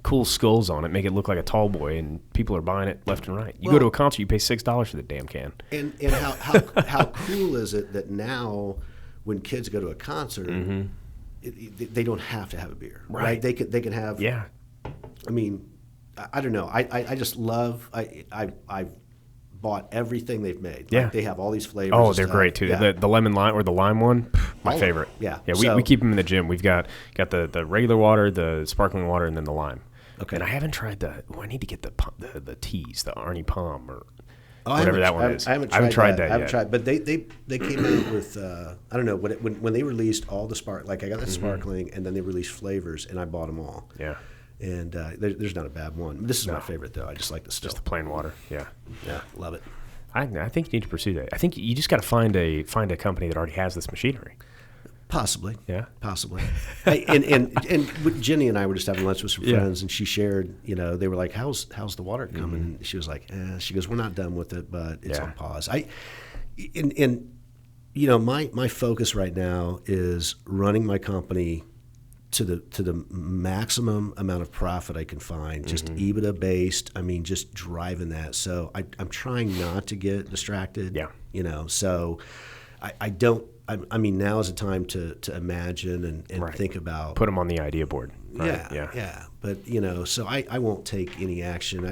cool skulls on it, make it look like a tall boy, and people are buying it left and right. You go to a concert, you pay $6 for the damn can. And how cool is it that now, when kids go to a concert, they don't have to have a beer, right? They can have. Yeah. I mean, I don't know. I just love. I've bought everything they've made. Like they have all these flavors. Oh, they're great too. Yeah. The lemon lime or the lime one, my favorite. Yeah. Yeah. We keep them in the gym. We've got the regular water, the sparkling water, and then the lime. Okay. And I haven't tried I need to get the teas, the Arnie Palm or. Whatever that one is. I haven't tried that yet. I haven't tried, but they came out with I don't know when they released all the like I got the sparkling, and then they released flavors, and I bought them all. Yeah. And there's not a bad one. This is my favorite though. I just like the still. Just the plain water. Yeah. Yeah, love it. I think you need to pursue that. I think you just got to find a company that already has this machinery. Possibly. Yeah. Possibly. And Jenny and I were just having lunch with some friends, and she shared, they were like, how's the water coming? And she was like, she goes, we're not done with it, but it's on pause. My focus right now is running my company to the maximum amount of profit I can find, just EBITDA based. I mean, just driving that. So I'm trying not to get distracted. Yeah. So I don't. I mean, now is the time to imagine and think about. Put them on the idea board. Right? Yeah. But so I won't take any action.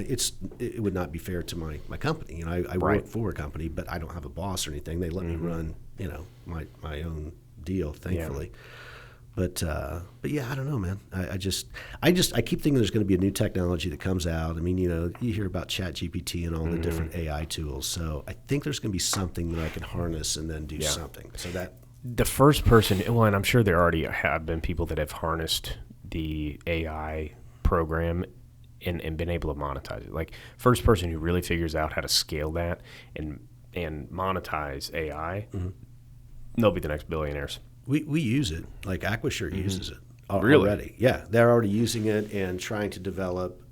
It would not be fair to my company. I work for a company, but I don't have a boss or anything. They let me run my own deal, thankfully. Yeah. But yeah, I don't know, man. I keep thinking there's going to be a new technology that comes out. I mean, you hear about ChatGPT and all the different AI tools. So I think there's going to be something that I can harness and then do something. So that the first person, well, and I'm sure there already have been people that have harnessed the AI program and been able to monetize it. Like first person who really figures out how to scale that and monetize AI, they'll be the next billionaires. We use it. Like Aquashirt uses it already. Yeah, they're already using it and trying to develop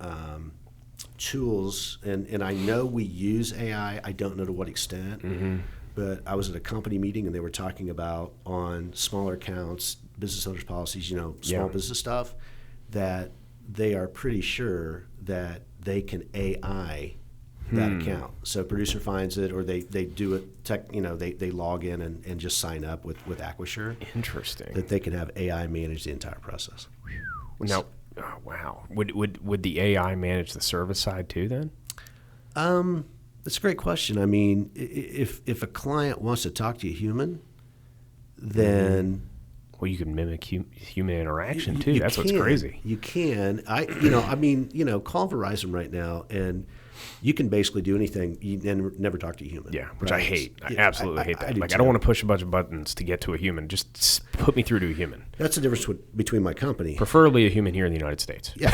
tools, and I know we use AI. I don't know to what extent, but I was at a company meeting and they were talking about on smaller accounts, business owners policies, small business stuff, that they are pretty sure that they can AI that account. So producer finds it, or they do it they log in and just sign up with Acquisure. Interesting. That they can have AI manage the entire process. Now, oh, wow. Would the AI manage the service side too then? That's a great question. I mean, if a client wants to talk to a human, then well, you can mimic human interaction too. That's what's crazy. You can. Call Verizon right now, and you can basically do anything and never talk to a human. Yeah, which right? I hate. I absolutely hate that. I don't want to push a bunch of buttons to get to a human. Just put me through to a human. That's the difference between my company. Preferably a human here in the United States. Yeah.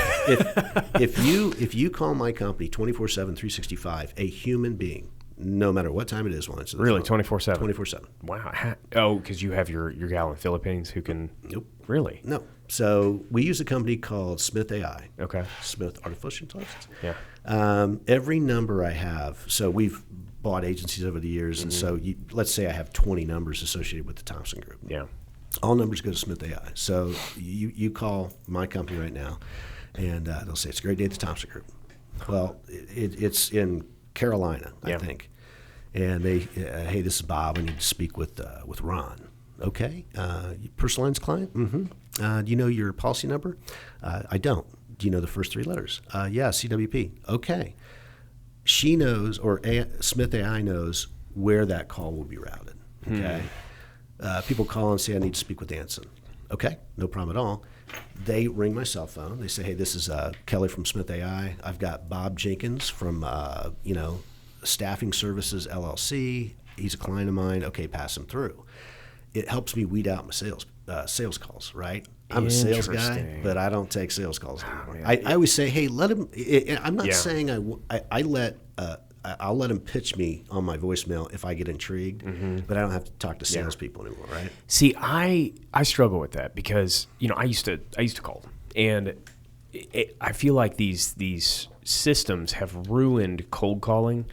If you call my company 24/7, 365, a human being, no matter what time it is, once really 24/7. 24/7. Wow. Oh, because you have your gal in the Philippines who can. Nope. Really? No. So we use a company called Smith AI. Okay. Smith Artificial Intelligence. Yeah. Every number I have, so we've bought agencies over the years, and so let's say I have 20 numbers associated with the Thompson Group. Yeah. All numbers go to Smith AI. So you call my company right now, and they'll say, it's a great day at the Thompson Group. Well, it's in Carolina, I think. And they, hey, this is Bob. I need to speak with Ron. Okay. Personal lines client? Mm-hmm. Do you know your policy number? I don't. Do you know the first three letters? Yeah, CWP. Okay. She knows, or Smith AI knows where that call will be routed. Okay. People call and say, I need to speak with Anson. Okay, no problem at all. They ring my cell phone. They say, hey, this is Kelly from Smith AI. I've got Bob Jenkins from, Staffing Services LLC. He's a client of mine. Okay, pass him through. It helps me weed out my sales calls, right? I'm a sales guy, but I don't take sales calls anymore. I always say, hey, let him. I'm not saying I'll let him pitch me on my voicemail if I get intrigued, but I don't have to talk to salespeople anymore, right? See, I struggle with that because I used to call them, and I feel like these systems have ruined cold calling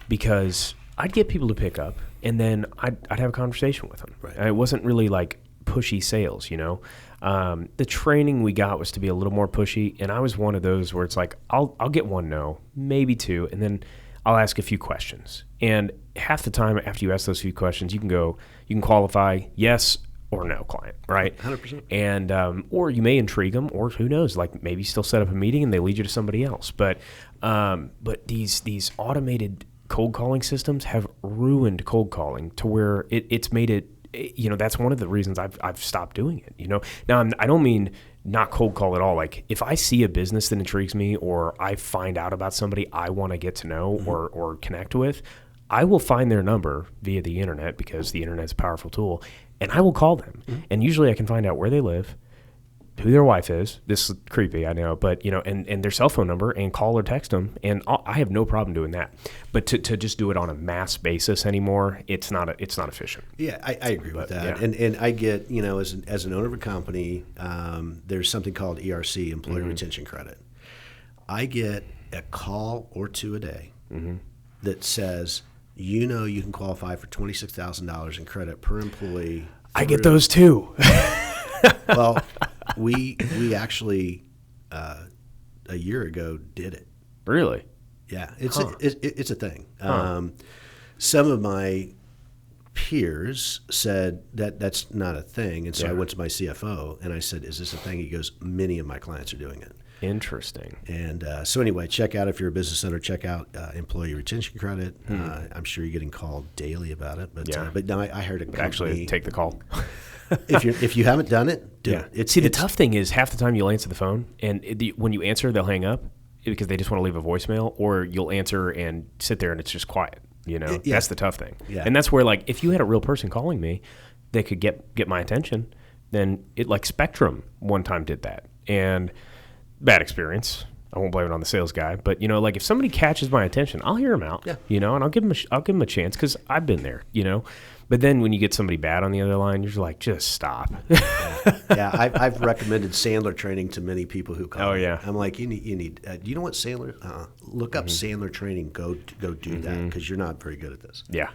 because I'd get people to pick up, and then I'd have a conversation with them. Right. And it wasn't really like pushy sales, The training we got was to be a little more pushy, and I was one of those where it's like I'll get one no, maybe two, and then I'll ask a few questions. And half the time after you ask those few questions, you can qualify yes or no client, right? 100%. And or you may intrigue them, or who knows, like maybe still set up a meeting and they lead you to somebody else. But these automated cold calling systems have ruined cold calling to where it's made it. That's one of the reasons I've stopped doing it. Now I don't mean not cold call at all. Like if I see a business that intrigues me, or I find out about somebody I want to get to know or connect with, I will find their number via the internet because the internet's a powerful tool, and I will call them. And usually I can find out where they live, who their wife is. This is creepy, I know, but and their cell phone number, and call or text them, and I have no problem doing that. But to just do it on a mass basis anymore, it's not efficient. Yeah, I agree with that. Yeah. And I get, as an owner of a company, there's something called ERC, Employee Retention Credit. I get a call or two a day that says, you can qualify for $26,000 in credit per employee. I get those too. Well, we actually a year ago did it. Really? Yeah, it's a thing. Some of my peers said that's not a thing, and so I went to my CFO and I said, "Is this a thing?" He goes, "Many of my clients are doing it." Interesting. And so anyway, check out, if you're a business owner, check out Employee Retention Credit. I'm sure you're getting called daily about it, but no, I heard a company. Actually, take the call. if you haven't done it, do it. The tough thing is half the time you'll answer the phone, and when you answer, they'll hang up because they just want to leave a voicemail, or you'll answer and sit there and it's just quiet. That's the tough thing. Yeah. And that's where, like, if you had a real person calling me, they could get my attention. Then Spectrum one time did that, and bad experience. I won't blame it on the sales guy, but like if somebody catches my attention, I'll hear them out, and I'll give them a chance because I've been there, But then when you get somebody bad on the other line, you're like, just stop. I've recommended Sandler training to many people who call. Oh me. yeah. I'm like, you need. Do you know what Sandler? Look up Sandler training. Go do that because you're not very good at this. Yeah.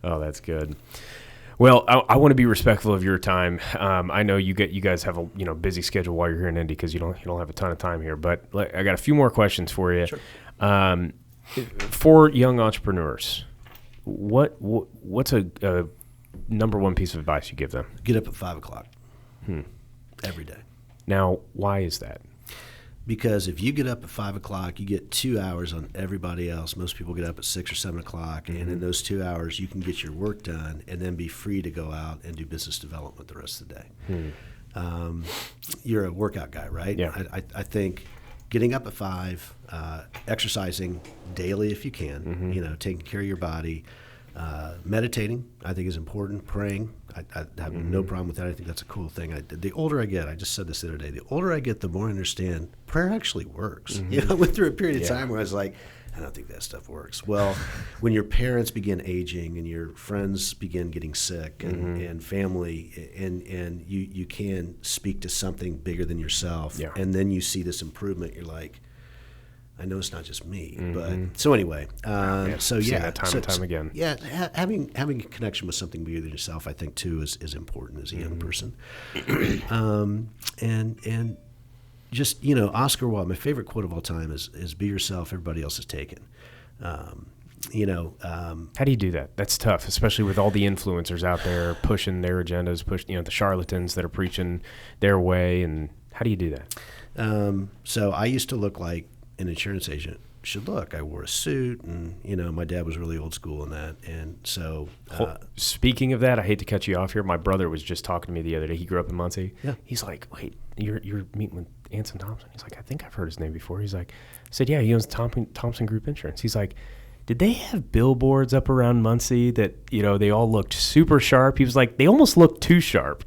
Oh, that's good. Well, I want to be respectful of your time. I know you guys have a busy schedule while you're here in Indy because you don't have a ton of time here. But I got a few more questions for you. Sure. For young entrepreneurs, what's a number one piece of advice you give them? Get up at 5 o'clock every day. Now, why is that? Because if you get up at 5 o'clock, you get 2 hours on everybody else. Most people get up at 6 or 7 o'clock, and in those 2 hours, you can get your work done and then be free to go out and do business development the rest of the day. You're a workout guy, right? Yeah. I think getting up at 5, exercising daily if you can, taking care of your body, meditating, I think is important. Praying, I have no problem with that. I think that's a cool thing. The older I get, I just said this the other day, the older I get, the more I understand prayer actually works. I went through a period of time where I was like, I don't think that stuff works. Well, when your parents begin aging and your friends begin getting sick and family, and you can speak to something bigger than yourself, and then you see this improvement, you're like, I know it's not just me, but so anyway, that time and time again. Yeah, having a connection with something bigger than yourself, I think too is important as a young person, and just Oscar Wilde. My favorite quote of all time is "Be yourself, everybody else is taken." How do you do that? That's tough, especially with all the influencers out there pushing their agendas, the charlatans that are preaching their way, and how do you do that? So I used to look like an insurance agent should look. I wore a suit, and my dad was really old school in that, and so. Speaking of that, I hate to cut you off here. My brother was just talking to me the other day. He grew up in Muncie. Yeah. He's like, "Wait, you're meeting with Anson Thompson?" He's like, "I think I've heard his name before." He's like, I said, "Yeah, he owns Thompson Group Insurance." He's like, "Did they have billboards up around Muncie that they all looked super sharp?" He was like, "They almost looked too sharp."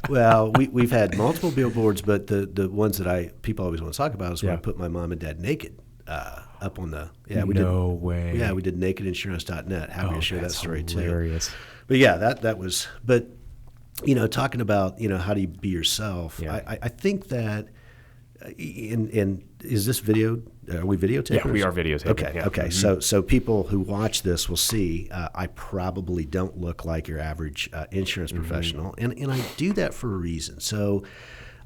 Well, we've had multiple billboards, but the ones that people always want to talk about is when I put my mom and dad naked up on the way. Yeah, we did nakedinsurance.net. Happy to share that story hilarious. Too. But yeah, that was. But talking about how do you be yourself? Yeah. I think that. And is this video? Are we videotaping? Yeah, we are videotaping. Okay, yeah. okay. So people who watch this will see I probably don't look like your average insurance professional, and I do that for a reason. So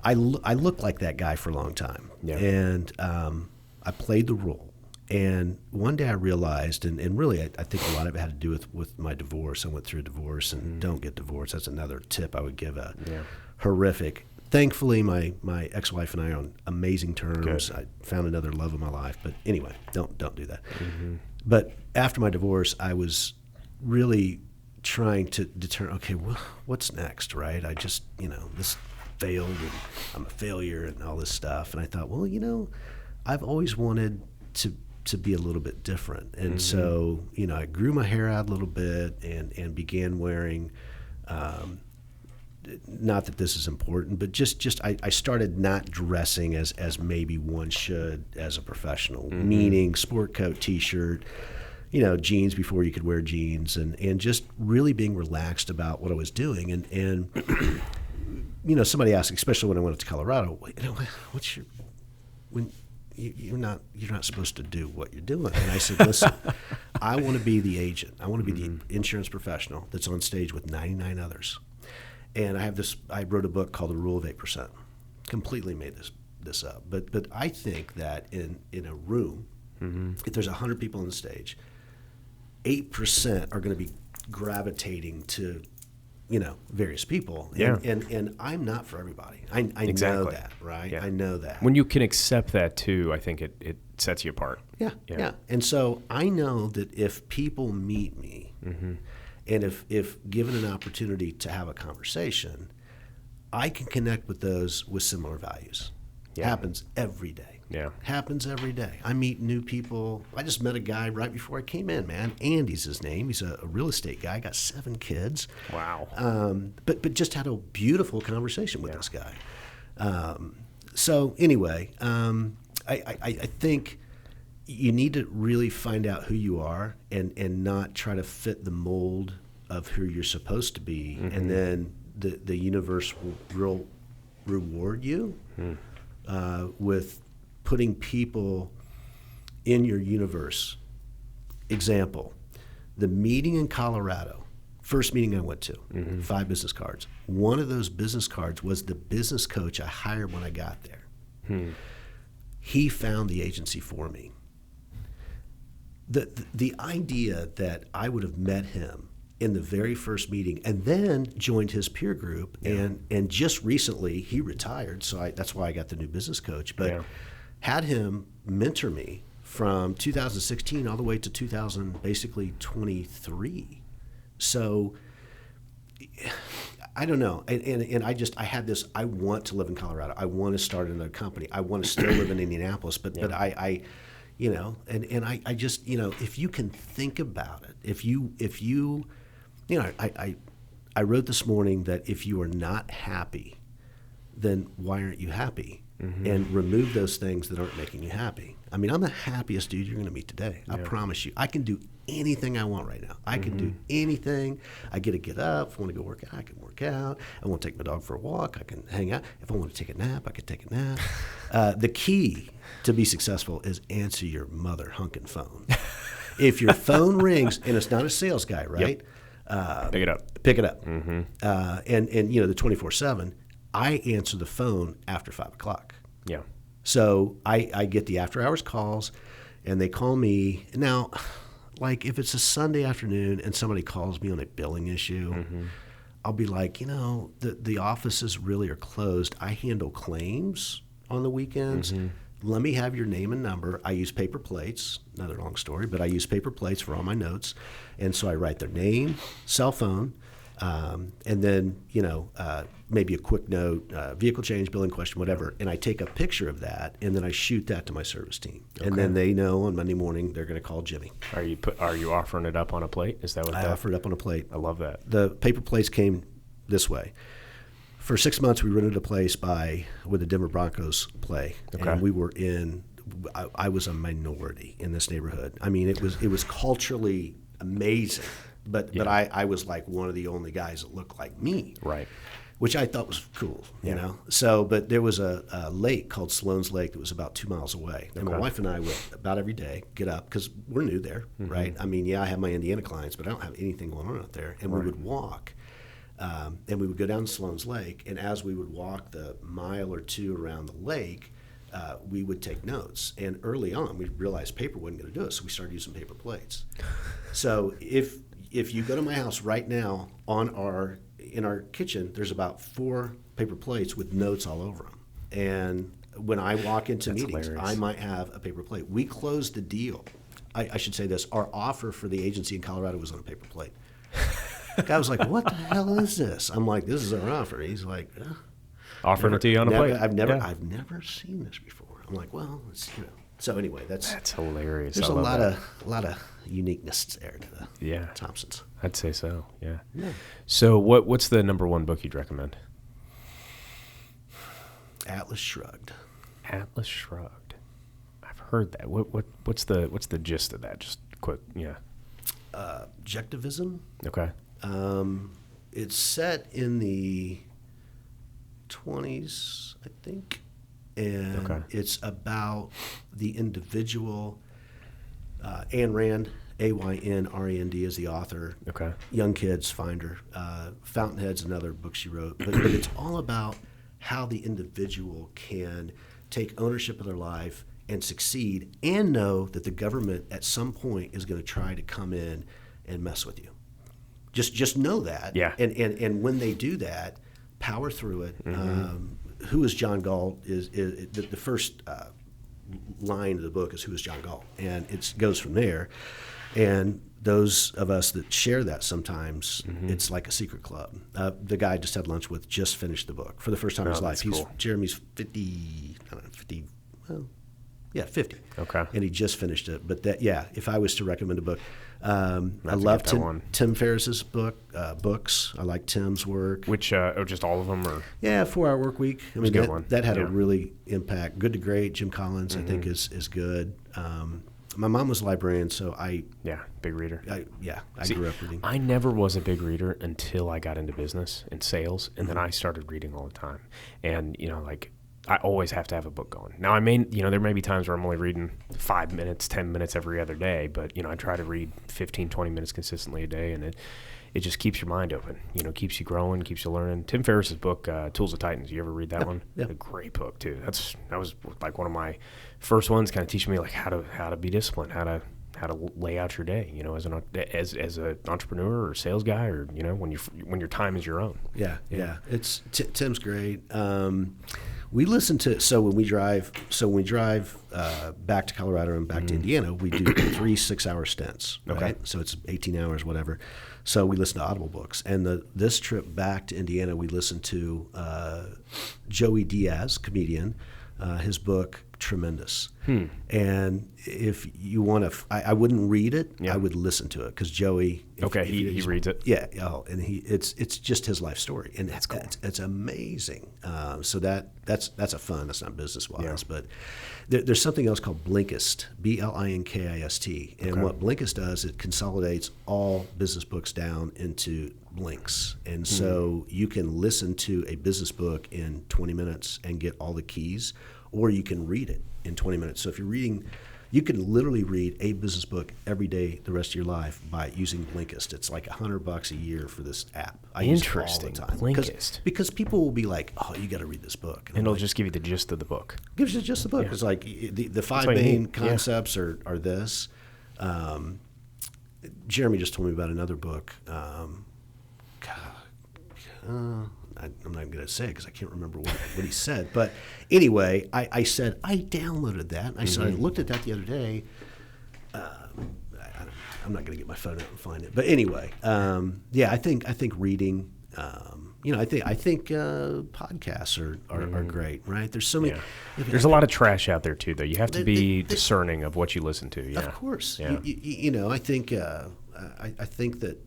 I looked like that guy for a long time, and I played the role. And one day I realized, and really I think a lot of it had to do with my divorce. I went through a divorce, and don't get divorced. That's another tip I would give. Horrific. Thankfully, my ex-wife and I are on amazing terms. Good. I found another love of my life. But anyway, don't do that. But after my divorce, I was really trying to determine, okay, well, what's next, right? I just, this failed, and I'm a failure, and all this stuff. And I thought, well, I've always wanted to be a little bit different. And so, I grew my hair out a little bit and began wearing not that this is important, but just I started not dressing as maybe one should as a professional, meaning sport coat, T-shirt, jeans before you could wear jeans, and just really being relaxed about what I was doing. And somebody asked, especially when I went to Colorado, what's your when you're not supposed to do what you're doing. And I said, listen, I want to be the agent. I want to be the insurance professional that's on stage with 99 others. And I wrote a book called The Rule of 8%. Completely made this up. But I think that in a room, if there's 100 people on the stage, 8% are going to be gravitating to various people. And I'm not for everybody. I know that, right? Yeah. I know that. When you can accept that too, I think it sets you apart. Yeah. And so I know that if people meet me, and if given an opportunity to have a conversation, I can connect with those with similar values. Happens every day. Happens every day. I meet new people. I just met a guy right before I came in, man. Andy's his name. He's a real estate guy. Got 7 kids. Wow. But just had a beautiful conversation with this guy. So anyway, I think you need to really find out who you are and not try to fit the mold of who you're supposed to be, and then the universe will reward you with putting people in your universe. Example, the meeting in Colorado, first meeting I went to, 5 business cards. One of those business cards was the business coach I hired when I got there. He found the agency for me. The idea that I would have met him in the very first meeting and then joined his peer group, and just recently he retired, so that's why I got the new business coach, but had him mentor me from 2016 all the way to 2023. So I don't know. And I had this, I want to live in Colorado. I want to start another company. I want to still live in Indianapolis, but I just, if you can think about it, if you I wrote this morning that if you are not happy, then why aren't you happy? And remove those things that aren't making you happy. I mean, I'm the happiest dude you're going to meet today. I promise you. I can do anything I want right now. I can do anything. I get to get up. If I want to go work out, I can work out. I want to take my dog for a walk, I can hang out. If I want to take a nap, I can take a nap. The key to be successful is answer your mother hunkin' phone. If your phone rings, and it's not a sales guy, right? Pick it up. Pick it up. And the 24/7, I answer the phone after 5 o'clock. Yeah. So I get the after hours calls, and they call me. Now, like if it's a Sunday afternoon and somebody calls me on a billing issue, I'll be like, the offices really are closed. I handle claims on the weekends. Let me have your name and number. I use paper plates, another long story, but I use paper plates for all my notes. And so I write their name, cell phone, and then, maybe a quick note, vehicle change, billing question, whatever. And I take a picture of that, and then I shoot that to my service team. Okay. And then they know on Monday morning they're going to call Jimmy. Are you offering it up on a plate? Is that what I offer it up on a plate. I love that. The paper plates came this way. For 6 months, we rented a place where the Denver Broncos play, and we were I was a minority in this neighborhood. I mean, it was culturally amazing, but I was like one of the only guys that looked like me, right? Which I thought was cool, you know. So, but there was a lake called Sloan's Lake that was about 2 miles away, and my wife and I would about every day get up because we're new there, right? I mean, I have my Indiana clients, but I don't have anything going on out there, and we would walk. And we would go down to Sloan's Lake, and as we would walk the mile or two around the lake, we would take notes. And early on, we realized paper wasn't going to do it, so we started using paper plates. So if you go to my house right now, in our kitchen, there's about 4 paper plates with notes all over them. And when I walk into meetings, hilarious. I might have a paper plate. We closed the deal. I should say this. Our offer for the agency in Colorado was on a paper plate. The guy was like, "What the hell is this?" I'm like, "This is our offer." He's like, "Offering it to you on a plate." I've never seen this before. I'm like, "Well, it's So anyway, that's hilarious. There's a lot of uniqueness there to the Thompsons. I'd say so. Yeah. So what's the number one book you'd recommend? Atlas Shrugged. Atlas Shrugged. I've heard that. What's the gist of that? Just quick. Yeah. Objectivism. Okay. It's set in the 20s, I think, and it's about the individual. Ayn Rand, Ayn is the author. Okay. Young Kids Find Her. Fountainhead's another book she wrote. But it's all about how the individual can take ownership of their life and succeed and know that the government at some point is going to try to come in and mess with you. Just know that. Yeah. And when they do that, power through it. Who is John Galt is the first line of the book is Who is John Galt? And it goes from there. And those of us that share that sometimes, it's like a secret club. The guy I just had lunch with just finished the book for the first time in his life. Cool. Jeremy's 50, 50. Okay. And he just finished it. But if I was to recommend a book, I to love get that one. Tim Ferriss's books. I like Tim's work. Which, just all of them? Or? Yeah, 4 Hour Work Week. I mean, a good one. that had a really impact. Good to Great, Jim Collins, I think is good. My mom was a librarian, so big reader. I grew up reading. I never was a big reader until I got into business and sales, and then I started reading all the time. And, I always have to have a book going. Now, there may be times where I'm only reading 5 minutes, 10 minutes every other day, but, I try to read 15, 20 minutes consistently a day, and it just keeps your mind open, keeps you growing, keeps you learning. Tim Ferriss's book, Tools of Titans, you ever read that one? Yeah. A great book, too. That was like one of my first ones, kind of teaching me like how to be disciplined, how to lay out your day, as an entrepreneur or sales guy, or when your time is your own. Yeah. It's Tim's great. We listen to when we drive back to Colorado and back to Indiana, we do 3 6-hour stints. Right? Okay. So it's 18 hours, whatever. So we listen to Audible books. And this trip back to Indiana, we listened to Joey Diaz, comedian, his book Tremendous. And if you want to, I wouldn't read it. Yeah. I would listen to it because Joey. He reads it. Yeah. And it's just his life story, and that's cool. It's amazing. So that's a fun. That's not business wise, but there's something else called Blinkist, Blinkist, and what Blinkist does, it consolidates all business books down into blinks, and so you can listen to a business book in 20 minutes and get all the keys, or you can read it in 20 minutes. So if you're reading, you can literally read a business book every day the rest of your life by using Blinkist. It's like $100 a year for this app. I use it all the time. Blinkist. Because people will be like, "Oh, you got to read this book," and it'll just give you the gist of the book. Gives you just the book. Yeah. It's like the 5 main concepts are this. Jeremy just told me about another book. I'm not going to say it because I can't remember what he said. But anyway, I said, I downloaded that. I said, I looked at that the other day. I'm not going to get my phone out and find it. But anyway, I think reading, I think podcasts are great, right? There's so many. Yeah. There's a lot of trash out there, too, though. You have to be discerning of what you listen to. Yeah. Of course. Yeah. I think that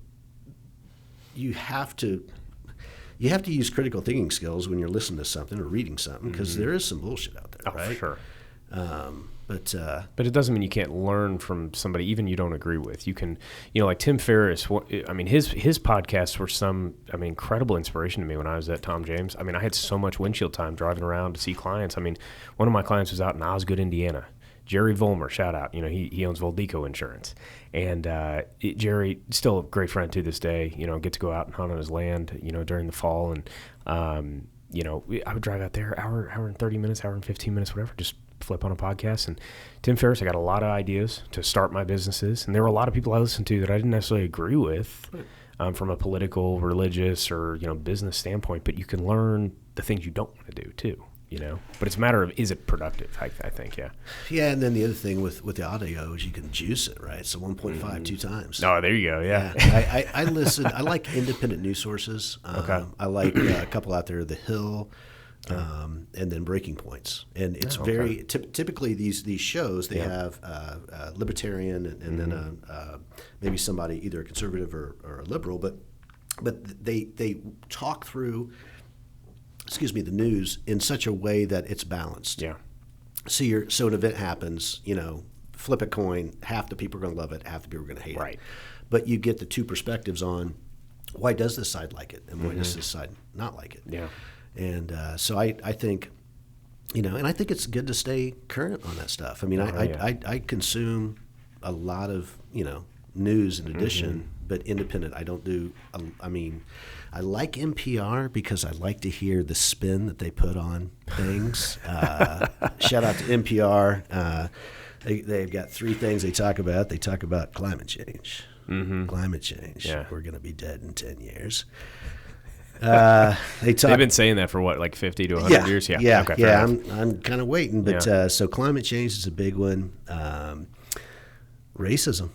you have to use critical thinking skills when you're listening to something or reading something, because there is some bullshit out there, right? For sure. But it doesn't mean you can't learn from somebody even you don't agree with. You can, like Tim Ferriss. His podcasts were some, incredible inspiration to me when I was at Tom James. I had so much windshield time driving around to see clients. One of my clients was out in Osgood, Indiana. Jerry Vollmer, shout out. He owns Voldeco Insurance. And Jerry, still a great friend to this day, get to go out and hunt on his land, during the fall. And, I would drive out there hour and 30 minutes, hour and 15 minutes, whatever, just flip on a podcast. And Tim Ferriss, I got a lot of ideas to start my businesses. And there were a lot of people I listened to that I didn't necessarily agree with from a political, religious, or, business standpoint. But you can learn the things you don't want to do, too. But it's a matter of, is it productive? I think, yeah. Yeah, and then the other thing with the audio is you can juice it, right? So 1.5 2 times. Oh, there you go, yeah. I listen. I like independent news sources. Okay. I like a couple out there, The Hill, and then Breaking Points. And it's very typically these shows, they have libertarian and then maybe somebody, either a conservative or a liberal, but they talk through the news in such a way that it's balanced. Yeah. So an event happens, flip a coin, half the people are going to love it, half the people are going to hate it. But you get the two perspectives on why does this side like it and why does this side not like it. Yeah. And so I think, and I think it's good to stay current on that stuff. I consume a lot of, news in addition, but independent. I don't do, I like NPR because I like to hear the spin that they put on things. Shout out to NPR. They've got 3 things they talk about. They talk about climate change. Climate change. Yeah. We're going to be dead in 10 years. They've been saying that for what, like 50 to 100 years? Yeah. Okay, yeah. I'm kind of waiting, but so climate change is a big one. Racism.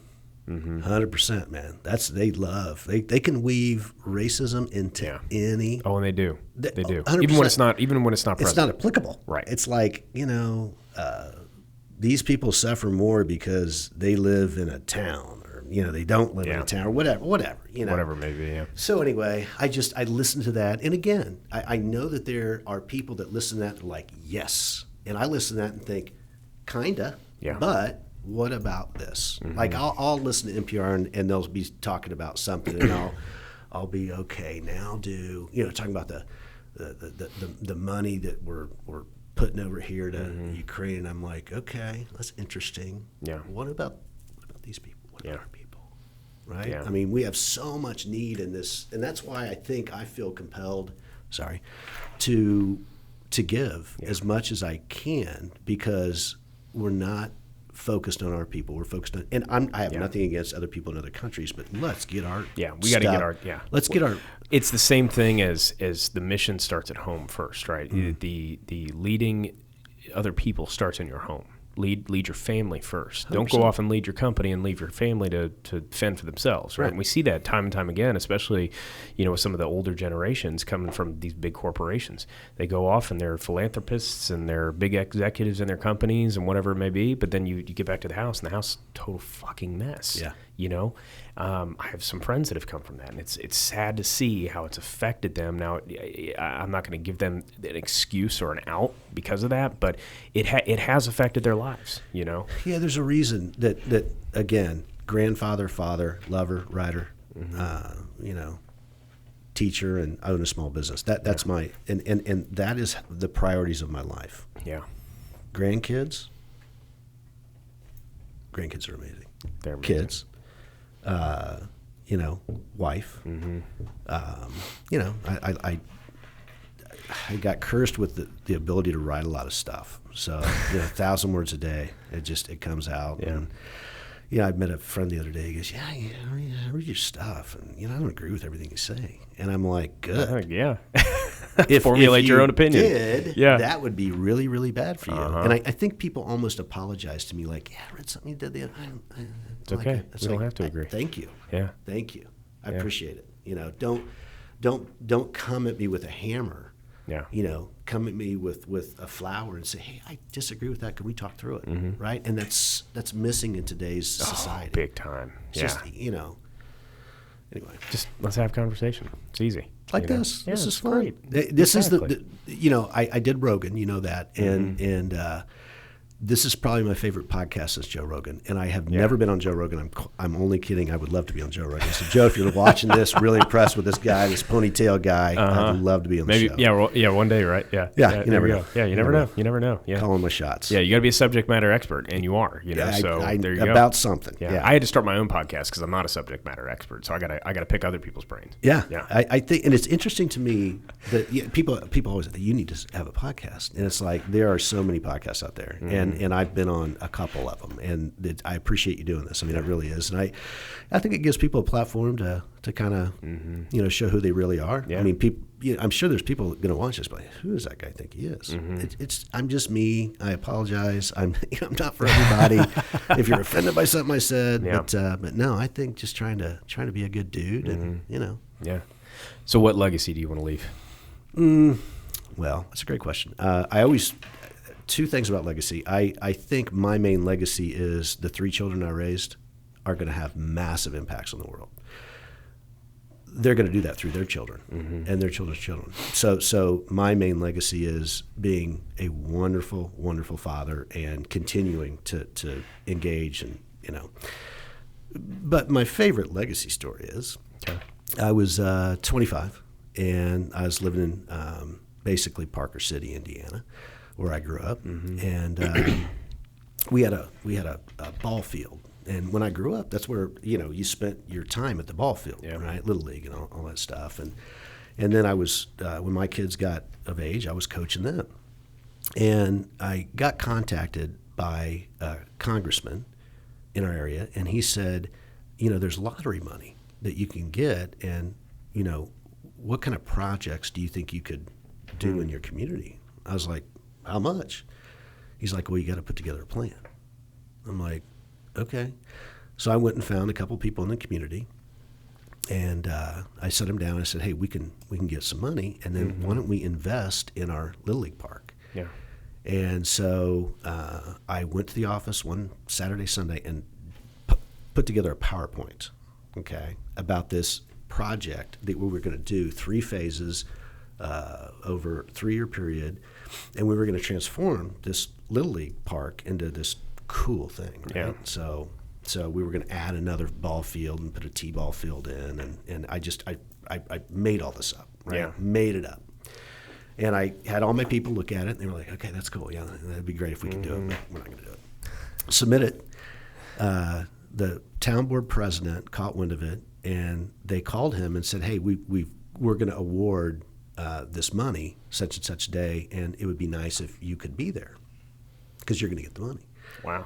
100%, man. They can weave racism into any. Oh, and they do. They do. 100%. Even when it's not present. It's not applicable. Right. It's like, these people suffer more because they live in a town, or they don't live in a town, or whatever. Whatever it may be. Yeah. So anyway, I listen to that, and again, I know that there are people that listen to that and are like, yes, and I listen to that and think, kinda, but what about this? Mm-hmm. Like I'll listen to NPR and they'll be talking about something, and I'll be okay now. Talking about the money that we're putting over here to Ukraine, and I'm like, okay, that's interesting. Yeah. What about these people? What about our people? Right? Yeah. I mean, we have so much need in this, and that's why I think I feel compelled, to give as much as I can, because we're not focused on our people. We're focused on, and I have nothing against other people in other countries, but let's get our we got to get our Let's get our. It's the same thing as the mission starts at home first, right? Mm. The leading other people starts in your home. Lead your family first. 100%. Don't go off and lead your company and leave your family to fend for themselves, right? And we see that time and time again, especially, with some of the older generations coming from these big corporations. They go off and they're philanthropists and they're big executives in their companies and whatever it may be, but then you get back to the house and the house is a total fucking mess. Yeah. I have some friends that have come from that, and it's sad to see how it's affected them. Now, I'm not going to give them an excuse or an out because of that, but it has affected their lives. Yeah, there's a reason that again, grandfather, father, lover, writer, teacher, and own a small business. That's my and that is the priorities of my life. Yeah, grandkids are amazing. They're amazing. Kids. Wife. Mm-hmm. I got cursed with the ability to write a lot of stuff. So 1,000 words a day, it comes out. Yeah. And I met a friend the other day. He goes, I read your stuff, and I don't agree with everything you say. And I'm like, good. Formulate your own opinion. That would be really, really bad for you. And I think people almost apologize to me, like, I read something you did the other day. It's okay. We don't have to agree. Thank you. Yeah. Thank you. I appreciate it. Don't come at me with a hammer. Yeah. Come at me with a flower and say, hey, I disagree with that. Can we talk through it? Mm-hmm. Right? And that's missing in today's society. Big time. Just, anyway. Just let's have conversation. It's easy. Like this. Yeah, this is fun. Great. This is I did Rogan, that, and this is probably my favorite podcast since Joe Rogan, and I have never been on Joe Rogan. I'm only kidding. I would love to be on Joe Rogan. So Joe, if you're watching this, really impressed with this guy, this ponytail guy. I'd love to be on the show. One day, right? Yeah. You never know. Yeah, you never know. You never know. Yeah. Calling my shots. Yeah, you got to be a subject matter expert, and you are. So there you go. About something. Yeah. I had to start my own podcast because I'm not a subject matter expert, so I got to pick other people's brains. Yeah. I think, and it's interesting to me that people always say you need to have a podcast, and it's like there are so many podcasts out there, and I've been on a couple of them, and I appreciate you doing this. I mean, it really is, and I think it gives people a platform to kind of show who they really are. Yeah. I mean, people. I'm sure there's people going to watch this, but who does that guy think he is? Mm-hmm. I'm just me. I apologize. I'm not for everybody. If you're offended by something I said, but no, I think just trying to be a good dude, and Yeah. So, what legacy do you want to leave? Well, that's a great question. I always. Two things about legacy. I think my main legacy is the 3 children I raised are going to have massive impacts on the world. They're going to do that through their children and their children's children. So my main legacy is being a wonderful, wonderful father and continuing to engage and But my favorite legacy story is I was 25 and I was living in basically Parker City, Indiana, where I grew up, and we had a ball field. And when I grew up, that's where you spent your time at the ball field, right? Little League and all that stuff. And then I was when my kids got of age, I was coaching them, and I got contacted by a congressman in our area, and he said, there's lottery money that you can get, and what kind of projects do you think you could do in your community? I was like, how much? He's like, well, you got to put together a plan. I'm like, okay. So I went and found a couple people in the community, and I set them down. I said, hey, we can get some money, and then why don't we invest in our Little League park? Yeah. And so I went to the office one Saturday, Sunday, and put together a PowerPoint, okay, about this project that we were going to do 3 phases over a 3-year period, and we were going to transform this Little League park into this cool thing. Right? Yeah. So we were going to add another ball field and put a T-ball field in, and I made all this up, right? Yeah. Made it up. And I had all my people look at it, and they were like, okay, that's cool. Yeah, that'd be great if we could do it, but we're not going to do it. Submit it. The town board president caught wind of it, and they called him and said, hey, we're going to award this money such and such day, and it would be nice if you could be there because you're going to get the money. Wow.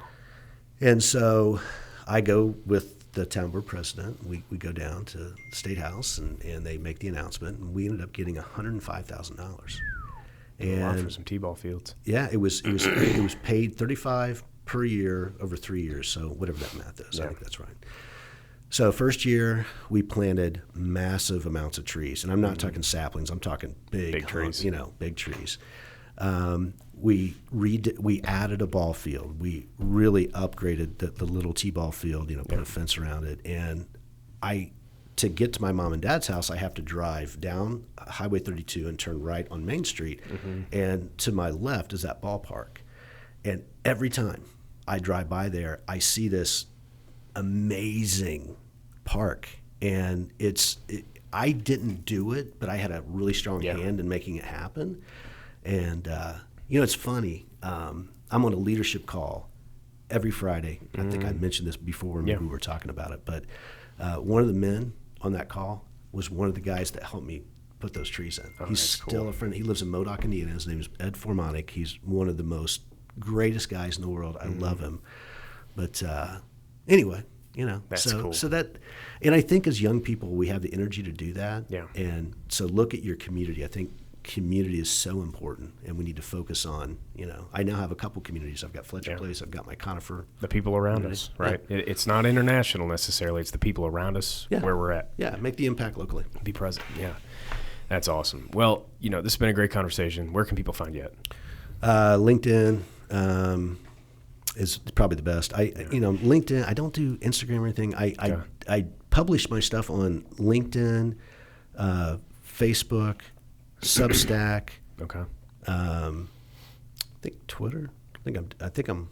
And so I go with the town board president. We go down to the State House, and they make the announcement, and we ended up getting $105,000. A lot for some T-ball fields. Yeah, it was paid $35,000 per year over 3 years, so whatever that math is, Yeah. I think that's right. So first year, we planted massive amounts of trees, and I'm not talking saplings. I'm talking big trees. Big trees. We added a ball field. We really upgraded the little T-ball field. Put a fence around it, and to get to my mom and dad's house, I have to drive down Highway 32 and turn right on Main Street, and to my left is that ballpark. And every time I drive by there, I see this amazing park, and I didn't do it, but I had a really strong hand in making it happen. And it's funny. I'm on a leadership call every Friday. I think I mentioned this before, maybe we were talking about it, but one of the men on that call was one of the guys that helped me put those trees in. He's still a friend. He lives in Modoc, Indiana. His name is Ed Formanek. He's one of the most greatest guys in the world. I love him. But anyway, That's cool. So that, and I think as young people, we have the energy to do that. Yeah. And so look at your community. I think community is so important, and we need to focus on, I now have a couple communities. I've got Fletcher Place. I've got my Conifer. The people around us, right? Yeah. It's not international necessarily. It's the people around us where we're at. Yeah, make the impact locally. Be present. Yeah. That's awesome. Well, this has been a great conversation. Where can people find you at? LinkedIn is probably the best. LinkedIn, I don't do Instagram or anything. I publish my stuff on LinkedIn, Facebook, Substack. Okay. I think Twitter. I think I'm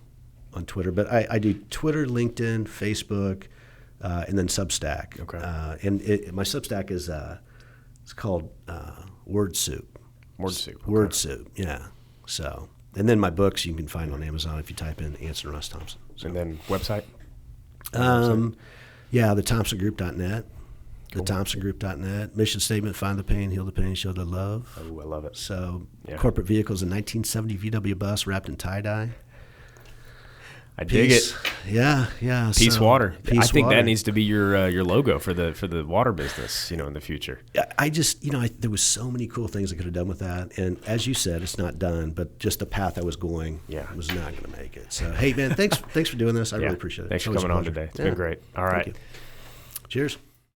on Twitter, but I do Twitter, LinkedIn, Facebook, and then Substack. Okay. And my Substack is it's called Word Soup. Word Soup. Okay. Word Soup. Yeah. So, and then my books you can find on Amazon if you type in Anson Thompson. So. And then website. Yeah, thethompsongroup.net. Cool. TheThompsonGroup.net. Mission statement: find the pain, heal the pain, show the love. Oh, I love it. So, corporate vehicles, a 1970 VW bus wrapped in tie-dye. I dig it. Yeah. Peace Water. Peace I think Water. that needs to be your logo for the water business, in the future. I just, there was so many cool things I could have done with that. And as you said, it's not done, but just the path I was going was not going to make it. So, hey, man, thanks for doing this. I really appreciate it. Thanks for coming on today. It's been great. All right. Cheers.